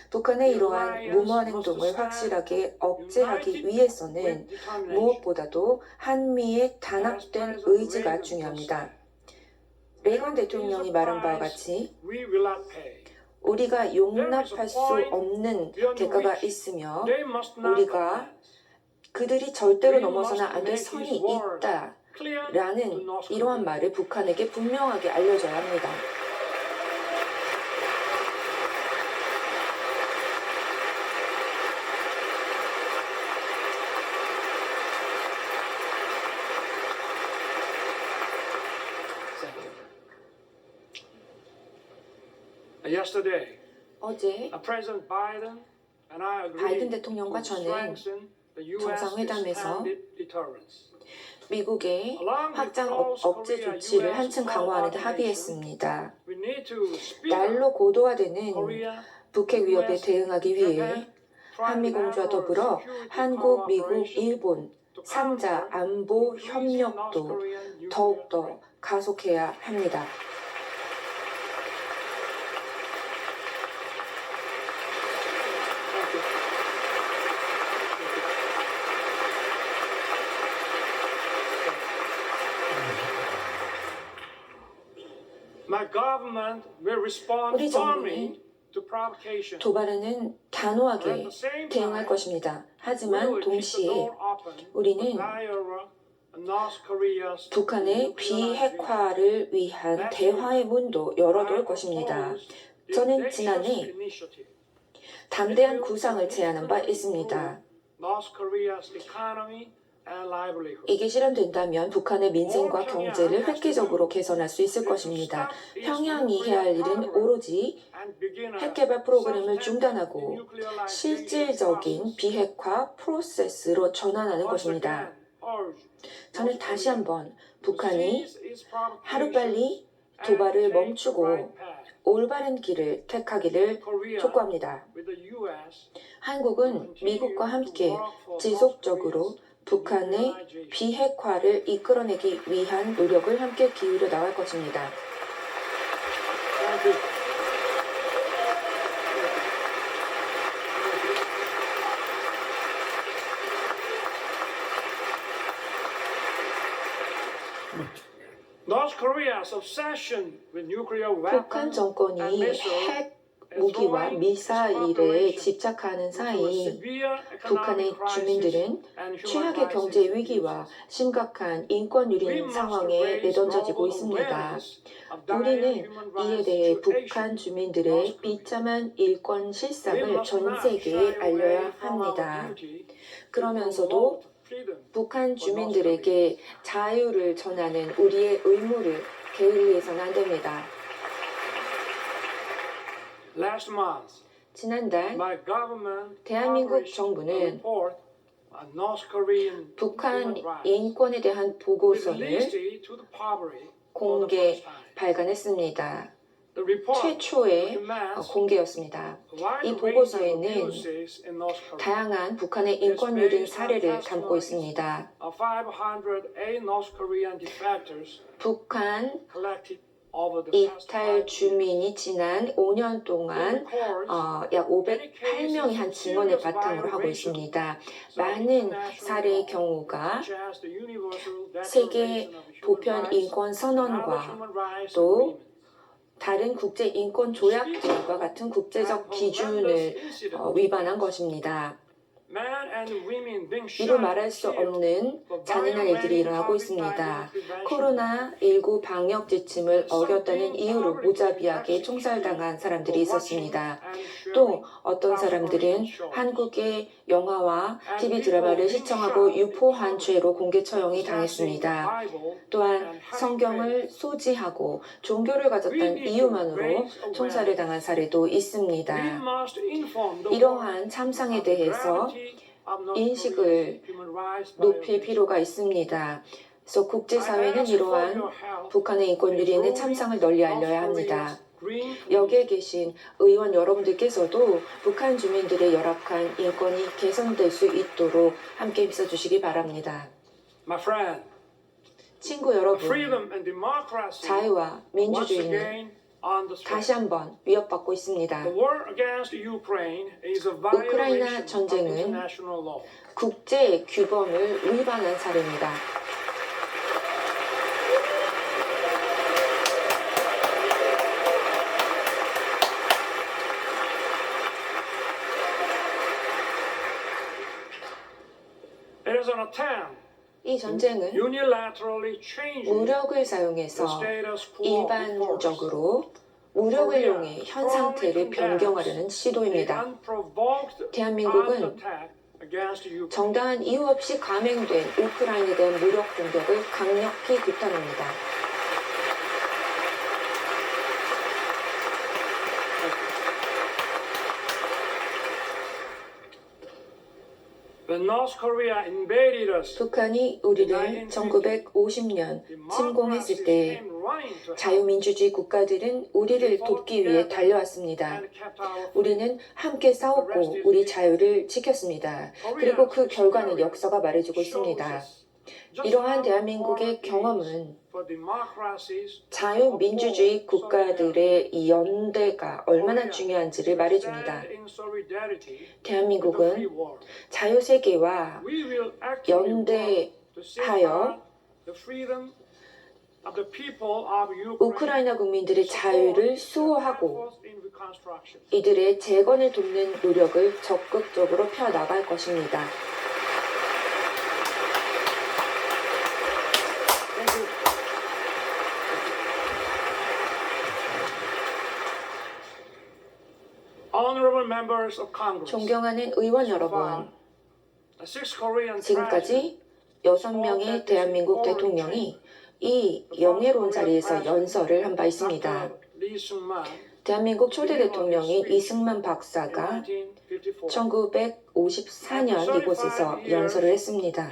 북한의 이러한 무모한 행동을 확실하게 억제하기 위해서는 무엇보다도 한미의 단합된 의지가 중요합니다. 레이건 대통령이 말한 바와 같이 우리가 용납할 수 없는 대가가 있으며 우리가 그들이 절대로 넘어서는 안 될 선이 있다라는 이러한 말을 북한에게 분명하게 알려줘야 합니다. Yesterday, 어제 President Biden and I 바이든 agreed 대통령과 to 저는 strengthen the U.S. 정상회담에서 expanded deterrence. 미국의 확장 억제 조치를 한층 강화하는 데 합의했습니다. We need to speed up 날로 고도화되는 Korea 북핵 위협에 대응하기 위해 한미공조와 더불어 한국, 미국, 일본 3자 안보 협력도 더욱더 가속해야 합니다. My government will respond 우리 firmly 정부는 to provocation. 도발에는 단호하게 대응할 것입니다. 하지만 동시에 우리는 북한의 비핵화를 위한 대화의 문도 열어둘 것입니다. 저는 지난해 담대한 구상을 제안한 바 있습니다. 이게 실현된다면 북한의 민생과 경제를 획기적으로 개선할 수 있을 것입니다. 평양이 해야 할 일은 오로지 핵개발 프로그램을 중단하고 실질적인 비핵화 프로세스로 전환하는 것입니다. 저는 다시 한번 북한이 하루빨리 도발을 멈추고 올바른 길을 택하기를 촉구합니다. 한국은 미국과 함께 지속적으로 북한의 비핵화를 이끌어내기 위한 노력을 함께 기울여 나갈 것입니다. 북한 정권이 핵 무기와 미사일에 집착하는 사이 북한의 주민들은 최악의 경제 위기와 심각한 인권 유린 상황에 내던져지고 있습니다. 우리는 이에 대해 북한 주민들의 비참한 인권 실상을 전 세계에 알려야 합니다. 그러면서도 북한 주민들에게 자유를 전하는 우리의 의무를 게을리해서는 안 됩니다. 지난달 대한민국 정부는 북한 인권에 대한 보고서를 공개 발간했습니다. 최초의 공개였습니다. 이 보고서에는 다양한 북한의 인권 유린 사례를 담고 있습니다. 북한 이탈 주민이 지난 5년 동안 약 508명이 한 증언을 바탕으로 하고 있습니다. 많은 사례의 경우가 세계 보편 인권 선언과 또 다른 국제 인권 조약들과 같은 국제적 기준을 위반한 것입니다. 이루 말할 수 없는 잔인한 일들이 일어나고 있습니다. 코로나19 방역 지침을 어겼다는 이유로 무자비하게 총살당한 사람들이 있었습니다. 또 어떤 사람들은 한국의 영화와 TV 드라마를 시청하고 유포한 죄로 공개 처형이 당했습니다. 또한 성경을 소지하고 종교를 가졌다는 이유만으로 총살을 당한 사례도 있습니다. 이러한 참상에 대해서 인식을 높일 필요가 있습니다. 그래서 국제사회는 이러한 북한의 인권 유린의 참상을 널리 알려야 합니다. green 여기에 계신 의원 여러분들께서도 북한 주민들의 열악한 인권이 개선될 수 있도록 함께 힘써주시기 바랍니다. My friend, 친구 여러분, freedom and democracy 자유와 once 민주주의는 again on the 다시 threat. 한번 위협받고 있습니다. The war against Ukraine is a 우크라이나 violation of 전쟁은 international law. 국제 규범을 위반한 사례입니다. It is an attempt 이 전쟁은 unilaterally changing 무력을 the 사용해서 status quo before us. 일반적으로 무력을 이용해 현 상태를 변경하려는 The 시도입니다. unprovoked 대한민국은 armed attack against Ukraine. 정당한 이유 없이 감행된 우크라이나에 대한 무력 공격을 강력히 비판합니다. When North Korea invaded us, 북한이 우리를 1950년 침공했을 때 자유민주주의 국가들은 우리를 돕기 위해 달려왔습니다. 우리는 함께 싸웠고 우리 자유를 지켰습니다. 그리고 그 결과는 역사가 말해주고 있습니다. 이러한 대한민국의 경험은 자유민주주의 국가들의 이 연대가 얼마나 중요한지를 말해줍니다. 대한민국은 자유세계와 연대하여 우크라이나 국민들의 자유를 수호하고 이들의 재건을 돕는 노력을 적극적으로 펴나갈 것입니다. Honorable members of Congress, 존경하는 의원 여러분, six Korean 지금까지 6명의 대한민국 대통령이 이 영예로운 자리에서 연설을 한 바 있습니다. 대한민국 초대 대통령인 이승만 박사가 1954년 이곳에서 연설을 했습니다.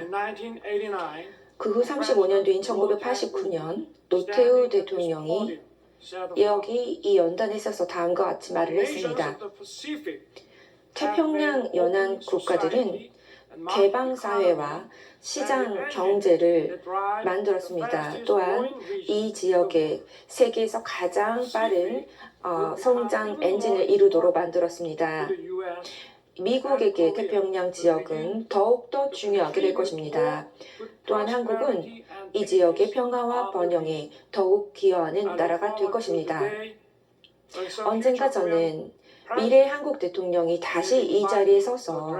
그 후 35년 뒤인 1989년 노태우 대통령이 여기 이 연단에 있어서 다음과 같이 말을 했습니다. 태평양 연안 국가들은 개방사회와 시장 경제를 만들었습니다. 또한 이 지역에 세계에서 가장 빠른 성장 엔진을 이루도록 만들었습니다. 미국에게 태평양 지역은 더욱더 중요하게 될 것입니다. 또한 한국은 이 지역의 평화와 번영에 더욱 기여하는 나라가 될 것입니다. 언젠가 저는 미래의 한국 대통령이 다시 이 자리에 서서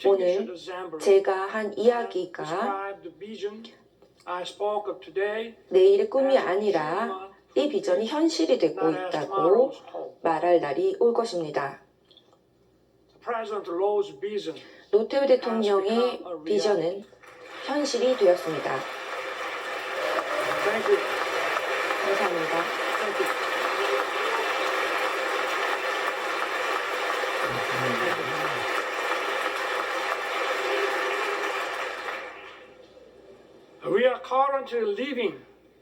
오늘 제가 한 이야기가 내일의 꿈이 아니라 이 비전이 현실이 되고 있다고 말할 날이 올 것입니다. 노태우 대통령의 비전은 현실이 되었습니다. 감사합니다. We are currently living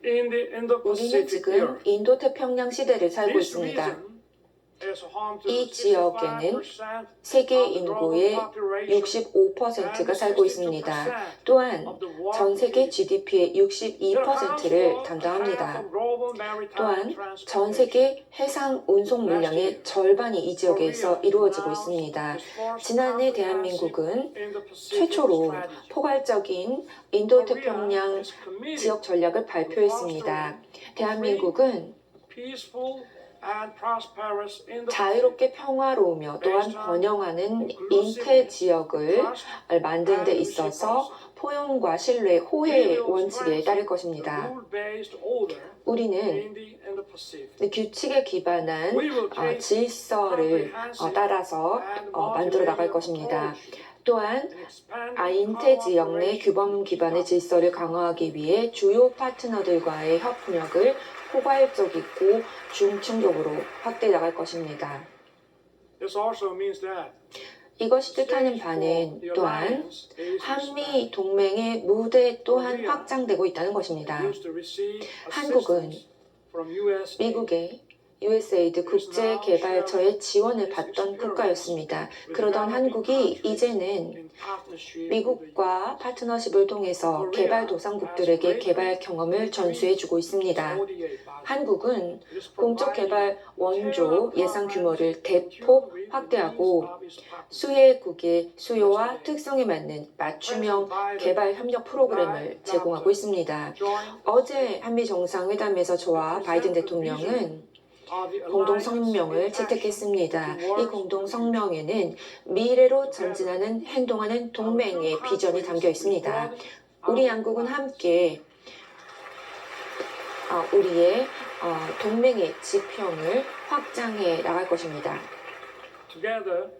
in the 우리는 Indo-Pacific 지금 era. 인도 태평양 시대를 살고 This 있습니다. region is home to 이 지역에는 65% 세계 인구의 65%가 살고 있습니다. 또한 전 세계 GDP의 62%를 담당합니다. 또한 전 세계 해상 운송 물량의 절반이 이 지역에서 이루어지고 있습니다. 지난해 대한민국은 최초로 포괄적인 인도태평양 지역 전략을 발표했습니다. 대한민국은 자유롭게 평화로우며 또한 번영하는 인태 지역을 만드는 데 있어서 포용과 신뢰, 호혜의 원칙에 따를 것입니다. 우리는 규칙에 기반한 질서를 따라서 만들어 나갈 것입니다. 또한 인태 지역 내 규범 기반의 질서를 강화하기 위해 주요 파트너들과의 협력을 포괄적이고 중층적으로 확대해 나갈 것입니다. 이것이 뜻하는 바는 또한 한미 동맹의 무대 또한 확장되고 있다는 것입니다. 한국은 from US 미국의 USAID 국제개발처의 지원을 받던 국가였습니다. 그러던 한국이 이제는 미국과 파트너십을 통해서 개발도상국들에게 개발 경험을 전수해주고 있습니다. 한국은 공적 개발 원조 예산 규모를 대폭 확대하고 수혜국의 수요와 특성에 맞는 맞춤형 개발 협력 프로그램을 제공하고 있습니다. 어제 한미 정상회담에서 저와 바이든 대통령은 공동 성명을 채택했습니다. 이 공동 성명에는 미래로 전진하는 행동하는 동맹의 비전이 담겨 있습니다. 우리 양국은 함께 우리의 동맹의 지평을 확장해 나갈 것입니다. Together,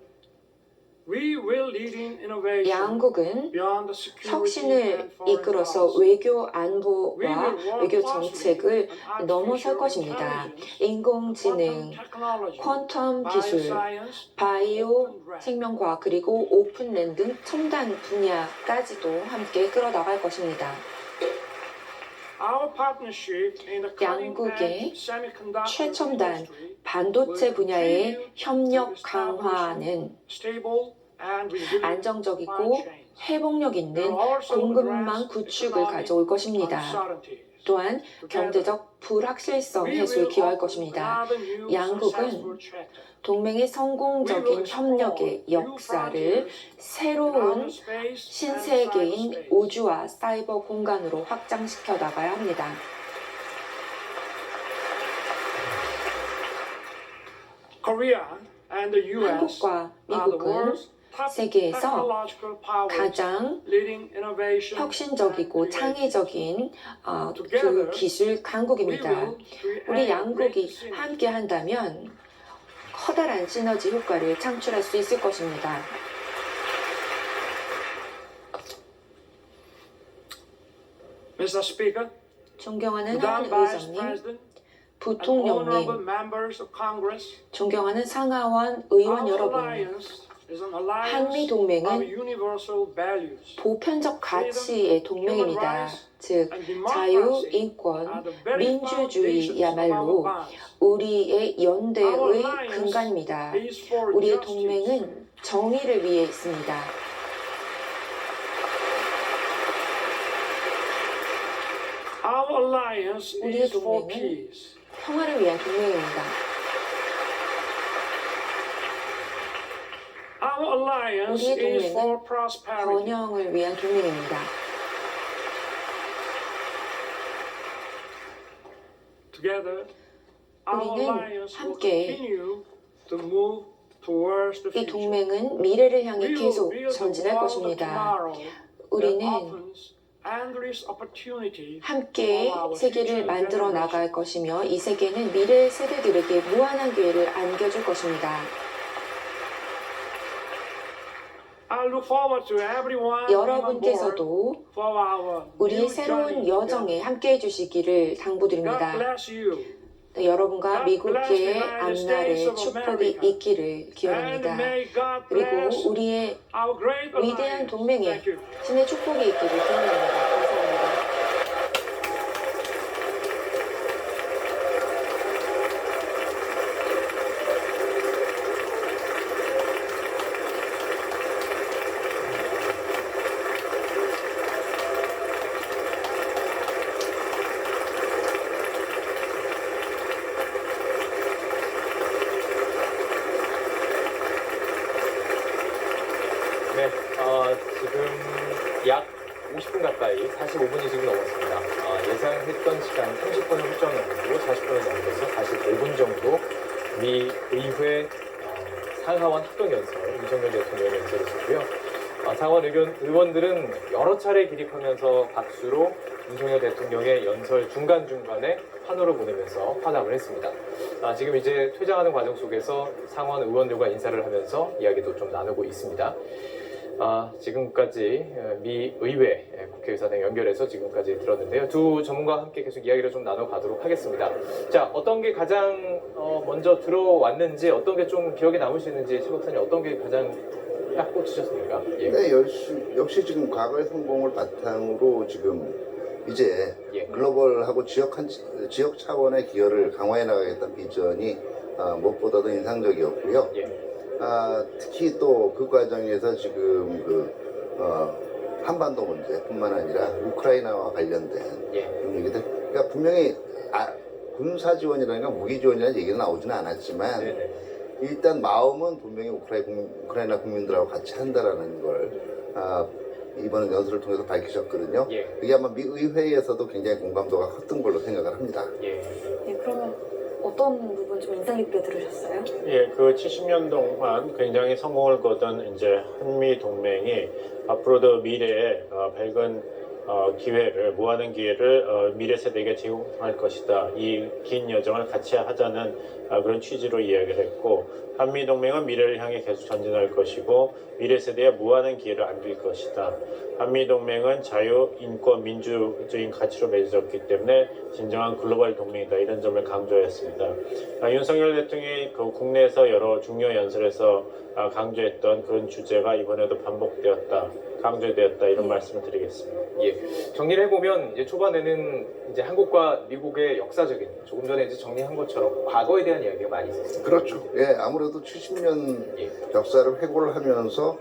we will lead in innovation 양국은 beyond the security 혁신을 and foreign 이끌어서 policy. 외교 안보와 외교 정책을 넘어설 것입니다. 인공지능, 퀀텀 기술, 바이오 생명과학 그리고 오픈랜 등 첨단 분야까지도 함께 끌어나갈 것입니다. Our partnership in the 양국의 cutting-edge semiconductor 최첨단 industry 반도체 분야의 will continue 협력 to 강화는 stable and resilient 안정적이고 supply chains. 회복력 있는 They will also 공급망 address 구축을 economic 가져올 것입니다. uncertainties. 또한 경제적 불확실성 We 해소에 will 기여할 open 것입니다. another new 양국은 successful chapter. 동맹의 성공적인 협력의 역사를 새로운 신세계인 우주와 사이버 공간으로 확장시켜 나가야 합니다. Korea and the US 한국과 are the 미국은 world's top 세계에서 technological powers, 가장 leading innovation 혁신적이고 and creativity. 창의적인 그 기술 강국입니다. We will create 우리 양국이 great synergy. 함께 한다면 커다란 시너지 효과를 창출할 수 있을 것입니다. Mr. Speaker, 존경하는 Madam 하원 Vice 의장님, President, and 부통령님, honorable members of Congress, 존경하는 상하원 의원 our 여러분, alliance is an alliance 한미 of 동맹은 universal values. 보편적 가치의 동맹입니다. 즉, 자유, 인권, 민주주의야말로 우리의 연대의 근간입니다. 우리의 동맹은 정의를 위해 있습니다. Our alliance 우리의 is for 동맹은 peace. 평화를 위한 동맹입니다. Our alliance 우리의 is for 동맹은 prosperity. 번영을 위한 동맹입니다. Together, our 우리는 alliance will 함께 continue to move towards the 이 future. 동맹은 미래를 향해 We will 계속 build the 전진할 world of 것입니다. tomorrow that 우리는 opens endless opportunity 함께 for our 세계를 future 만들어 generations. 나갈 것이며 이 세계는 미래 세대들에게 무한한 기회를 안겨줄 것입니다. I look forward to everyone being on board 여러분께서도 for our 우리의 new 새로운 journey 여정에 together. 함께해 주시기를 God 당부드립니다. bless you. 여러분과 God bless the 미국의 United States 앞날에 of 축복이 America. 있기를 And 기원합니다. may God 그리고 bless 우리의 our great 위대한 alliance. 동맹에 Thank you. 신의 축복이 있기를 기원합니다. 감사합니다. 네, 지금 약 50분 가까이 45분이 지금 넘었습니다. 예상했던 시간 30분을 훌쩍 넘고 40분을 넘겨서 45분 정도 미 의회 상하원 합동연설 윤석열 대통령의 연설을 했고요. 상하원 의원들은 여러 차례 기립하면서 박수로 윤석열 대통령의 연설 중간중간에 환호를 보내면서 환함을 했습니다. 지금 이제 퇴장하는 과정 속에서 상원 의원들과 인사를 하면서 이야기도 좀 나누고 있습니다. 지금까지 미 의회 국회의사당 연결해서 지금까지 들었는데요. 두 전문가와 함께 계속 이야기를 좀 나눠가도록 하겠습니다. 자, 어떤 게 가장 먼저 들어왔는지, 어떤 게 좀 기억에 남으시는지, 최 박사님 어떤 게 가장 딱 꽂히셨습니까? 예. 네, 역시 지금 과거의 성공을 바탕으로 지금 이제 예. 글로벌하고 지역 차원의 기여를 강화해 나가겠다는 비전이 무엇보다도 인상적이었고요. 예. 특히 또 그 과정에서 지금 한반도 문제뿐만 아니라 우크라이나와 관련된 예. 그런 얘기들, 그러니까 분명히 군사 지원이라든가 무기 지원이라는 얘기는 나오지는 않았지만 네네. 일단 마음은 분명히 우크라이나 국민들하고 같이 한다라는 걸 이번 연설을 통해서 밝히셨거든요. 예. 그게 아마 미 의회에서도 굉장히 공감도가 컸던 걸로 생각을 합니다. 예. 예, 그러면 어떤 부분 좀 인상 깊게 들으셨어요? 예, 그 70년 동안 굉장히 성공을 거둔 이제 한미 동맹이 앞으로도 미래에 밝은 기회를, 무한한 기회를 미래 세대에게 제공할 것이다. 이 긴 여정을 같이 하자는 그런 취지로 이야기를 했고, 한미 동맹은 미래를 향해 계속 전진할 것이고 미래 세대에 무한한 기회를 안길 것이다. 한미 동맹은 자유, 인권, 민주적인 가치로 맺어졌기 때문에 진정한 글로벌 동맹이다. 이런 점을 강조했습니다. 윤석열 대통령이 그 국내에서 여러 중요 연설에서 강조했던 그런 주제가 이번에도 반복되었다, 강조되었다, 이런 말씀을 드리겠습니다. 예. 정리를 해보면 이제 초반에는 이제 한국과 미국의 역사적인, 조금 전에 이제 정리한 것처럼 과거에 대한 이야기가 많이 있었습니다. 그렇죠. 예, 아무래도 70년 예. 역사를 회고를 하면서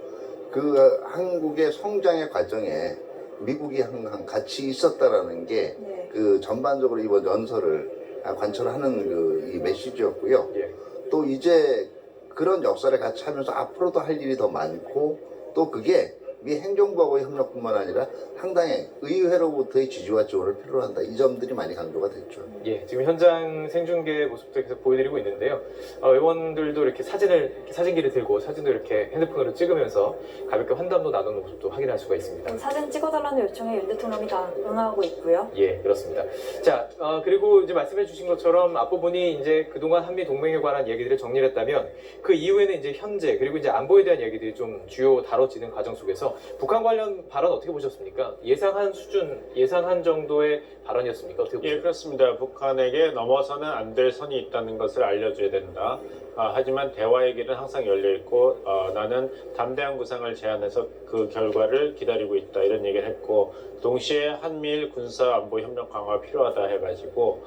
그 한국의 성장의 과정에 미국이 항상 같이 있었다라는 게 네. 그 전반적으로 이번 연설을 관철하는 그 이 메시지였고요. 예. 또 이제 그런 역사를 같이 하면서 앞으로도 할 일이 더 많고, 또 그게 미 행정부하고의 협력뿐만 아니라 상당히 의회로부터의 지지와 지원을 필요로 한다. 이 점들이 많이 강조가 됐죠. 예, 지금 현장 생중계 모습도 계속 보여드리고 있는데요. 의원들도 이렇게 사진기를 들고 사진도 이렇게 핸드폰으로 찍으면서 가볍게 환담도 나누는 모습도 확인할 수가 있습니다. 사진 찍어달라는 요청에 윤 대통령이 다 응하고 있고요. 예, 그렇습니다. 자, 그리고 이제 말씀해 주신 것처럼 앞부분이 이제 그동안 한미 동맹에 관한 얘기들을 정리를 했다면 그 이후에는 이제 현재 그리고 이제 안보에 대한 얘기들이 좀 주요 다뤄지는 과정 속에서 북한 관련 발언 어떻게 보셨습니까? 예상한 수준, 예상한 정도의 발언이었습니까? 어떻게 보셨습니까? 예, 그렇습니다. 북한에게 넘어서는 안 될 선이 있다는 것을 알려줘야 된다. 하지만 대화의 길은 항상 열려있고 나는 담대한 구상을 제안해서 그 결과를 기다리고 있다. 이런 얘기를 했고, 동시에 한미일 군사 안보 협력 강화가 필요하다 해가지고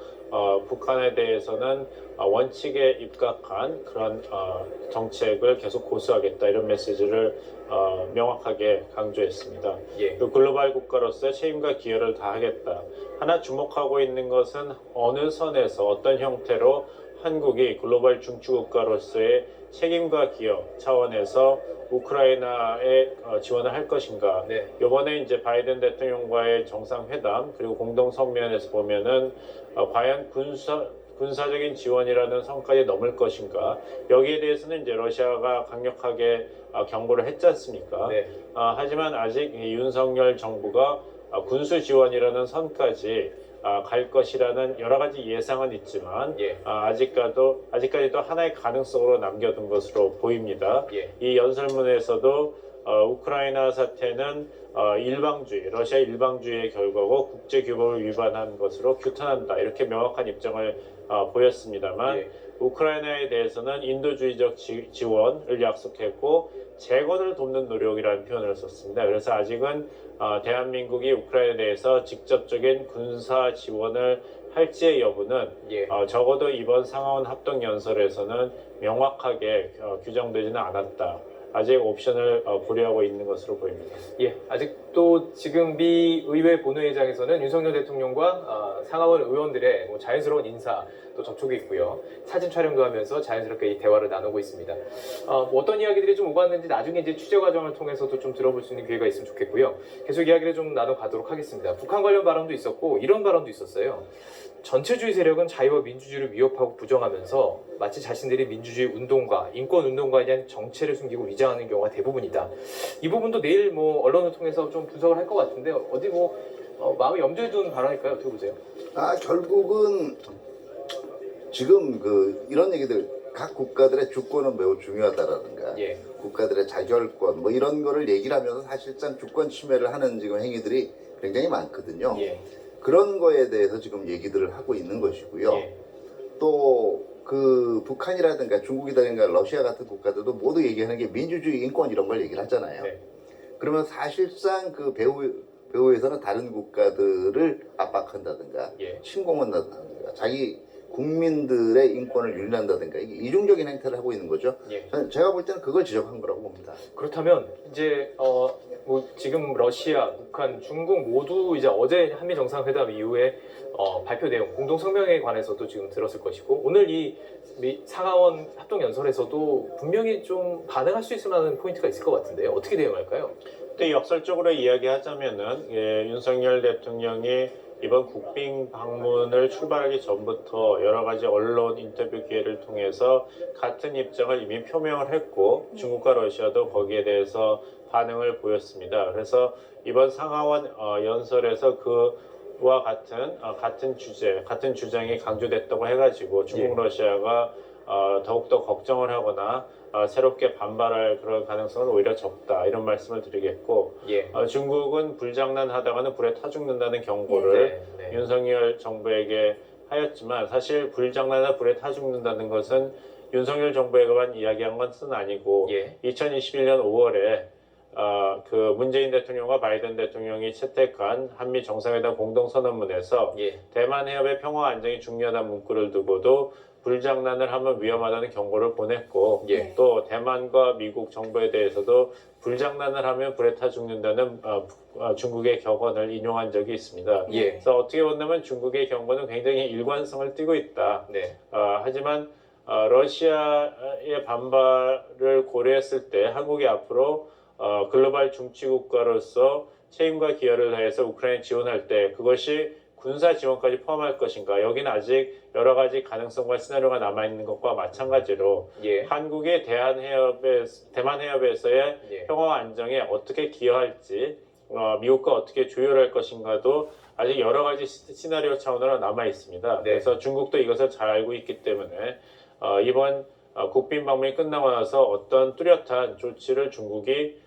북한에 대해서는 원칙에 입각한 그런 정책을 계속 고수하겠다. 이런 메시지를 명확하게 강조했습니다. 예. 또 글로벌 국가로서의 책임과 기여를 다하겠다. 하나 주목하고 있는 것은 어느 선에서 어떤 형태로 한국이 글로벌 중추국가로서의 책임과 기여 차원에서 우크라이나에 지원을 할 것인가. 네. 이번에 이제 바이든 대통령과의 정상회담 그리고 공동 성명에서 보면은 과연 군사적인 지원이라는 선까지 넘을 것인가. 여기에 대해서는 이제 러시아가 강력하게 경고를 했지 않습니까? 네. 하지만 아직 이 윤석열 정부가 군수 지원이라는 선까지 갈 것이라는 여러 가지 예상은 있지만 예. 아직까지도 하나의 가능성으로 남겨둔 것으로 보입니다. 예. 이 연설문에서도 우크라이나 사태는 일방주의, 러시아 일방주의의 결과고 국제규범을 위반한 것으로 규탄한다. 이렇게 명확한 입장을 보였습니다만 예. 우크라이나에 대해서는 인도주의적 지원을 약속했고 재건을 돕는 노력이라는 표현을 썼습니다. 그래서 아직은 대한민국이 우크라이나에 대해서 직접적인 군사 지원을 할지의 여부는 예. 적어도 이번 상하원 합동연설에서는 명확하게 규정되지는 않았다. 아직 옵션을 고려하고 있는 것으로 보입니다. 예, 아직도 지금 미 의회 본회의장에서는 윤석열 대통령과 상하원 의원들의 뭐 자연스러운 인사 또 접촉이 있고요. 사진 촬영도 하면서 자연스럽게 이 대화를 나누고 있습니다. 뭐 어떤 이야기들이 좀 오갔는지 나중에 이제 취재 과정을 통해서도 좀 들어볼 수 있는 기회가 있으면 좋겠고요. 계속 이야기를 좀 나눠가도록 하겠습니다. 북한 관련 발언도 있었고 이런 발언도 있었어요. 전체주의 세력은 자유와 민주주의를 위협하고 부정하면서 마치 자신들이 민주주의 운동가, 인권 운동가에 대한 정체를 숨기고 위장하는 경우가 대부분이다. 이 부분도 내일 뭐 언론을 통해서 좀 분석을 할 것 같은데 어디 뭐 마음에 염두에 둔 발언일까요? 어떻게 보세요? 결국은 지금 이런 얘기들, 각 국가들의 주권은 매우 중요하다라든가 예. 국가들의 자결권 뭐 이런 거를 얘기를 하면서 사실상 주권 침해를 하는 지금 행위들이 굉장히 많거든요. 예. 그런 거에 대해서 지금 얘기들을 하고 있는 것이고요. 예. 또 북한이라든가 중국이라든가 러시아 같은 국가들도 모두 얘기하는 게 민주주의, 인권 이런 걸 얘기를 하잖아요. 네. 그러면 사실상 그 배후 배후에서는 다른 국가들을 압박한다든가 예. 침공한다든가 자기 국민들의 인권을 유린한다든가 이게 이중적인 행태를 하고 있는 거죠. 예. 제가 볼 때는 그걸 지적한 거라고 봅니다. 그렇다면 이제 뭐 지금 러시아, 북한, 중국 모두 이제 어제 한미 정상회담 이후에 발표 내용, 공동 성명에 관해서도 지금 들었을 것이고 오늘 이 상하원 합동 연설에서도 분명히 좀 반응할 수 있을 만한 포인트가 있을 것 같은데요. 어떻게 대응할까요? 근데 역설적으로 이야기하자면은 윤석열 대통령이 이번 국빈 방문을 출발하기 전부터 여러 가지 언론 인터뷰 기회를 통해서 같은 입장을 이미 표명을 했고 중국과 러시아도 거기에 대해서 반응을 보였습니다. 그래서 이번 상하원 연설에서 그와 같은 주제, 같은 주장이 강조됐다고 해가지고 중국, 러시아가 더욱더 걱정을 하거나 새롭게 반발할 그런 가능성은 오히려 적다 이런 말씀을 드리겠고 예. 중국은 불장난하다가는 불에 타 죽는다는 경고를 네. 윤석열 정부에게 하였지만 사실 불장난하다 불에 타 죽는다는 것은 윤석열 정부에게만 이야기한 것은 아니고 예. 2021년 5월에 그 문재인 대통령과 바이든 대통령이 채택한 한미 정상회담 공동선언문에서 예. 대만 해협의 평화 안정이 중요하다는 문구를 두고도 불장난을 하면 위험하다는 경고를 보냈고 예. 또 대만과 미국 정부에 대해서도 불장난을 하면 불에 타 죽는다는 중국의 격언을 인용한 적이 있습니다. 예. 그래서 어떻게 본다면 중국의 경고는 굉장히 일관성을 띠고 있다. 네. 하지만 러시아의 반발을 고려했을 때 한국이 앞으로 글로벌 중치국가로서 책임과 기여를 다해서 우크라이나 지원할 때 그것이 군사 지원까지 포함할 것인가? 여기는 아직 여러 가지 가능성과 시나리오가 남아있는 것과 마찬가지로 예. 한국이 대만 해협에서의 예. 평화와 안정에 어떻게 기여할지 미국과 어떻게 조율할 것인가도 아직 여러 가지 시나리오 차원으로 남아 있습니다. 네. 그래서 중국도 이것을 잘 알고 있기 때문에 이번 국빈 방문이 끝나고 나서 어떤 뚜렷한 조치를 중국이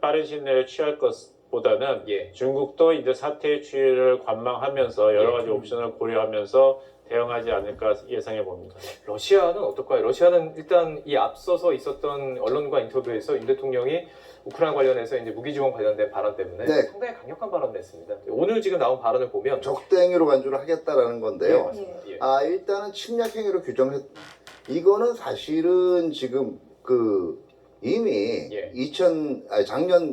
빠른 시일 내에 취할 것보다는 예. 중국도 이제 사태의 추이를 관망하면서 여러 가지 옵션을 고려하면서 대응하지 않을까 예상해 봅니다. 러시아는 어떨까요? 러시아는 일단 이 앞서서 있었던 언론과 인터뷰에서 윤 대통령이 우크라이나 관련해서 이제 무기 지원 관련된 발언 때문에 네. 상당히 강력한 발언을 냈습니다. 오늘 지금 나온 발언을 보면 적대행위로 간주를 하겠다라는 건데요. 예. 일단은 침략 행위로 규정했. 이거는 사실은 지금 이미 예.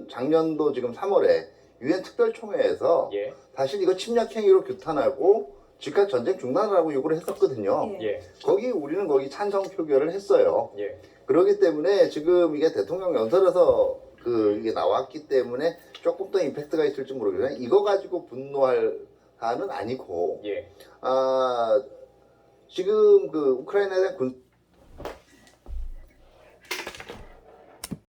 작년도 지금 3월에 유엔 특별총회에서 예. 사실 이거 침략 행위로 규탄하고 즉각 전쟁 중단을 하고 요구를 했었거든요. 예. 우리는 거기 찬성 표결을 했어요. 예. 그렇기 때문에 지금 이게 대통령 연설에서 이게 나왔기 때문에 조금 더 임팩트가 있을지 모르겠지만 이거 가지고 분노할 사안은 아니고 예. 지금 우크라이나에 대한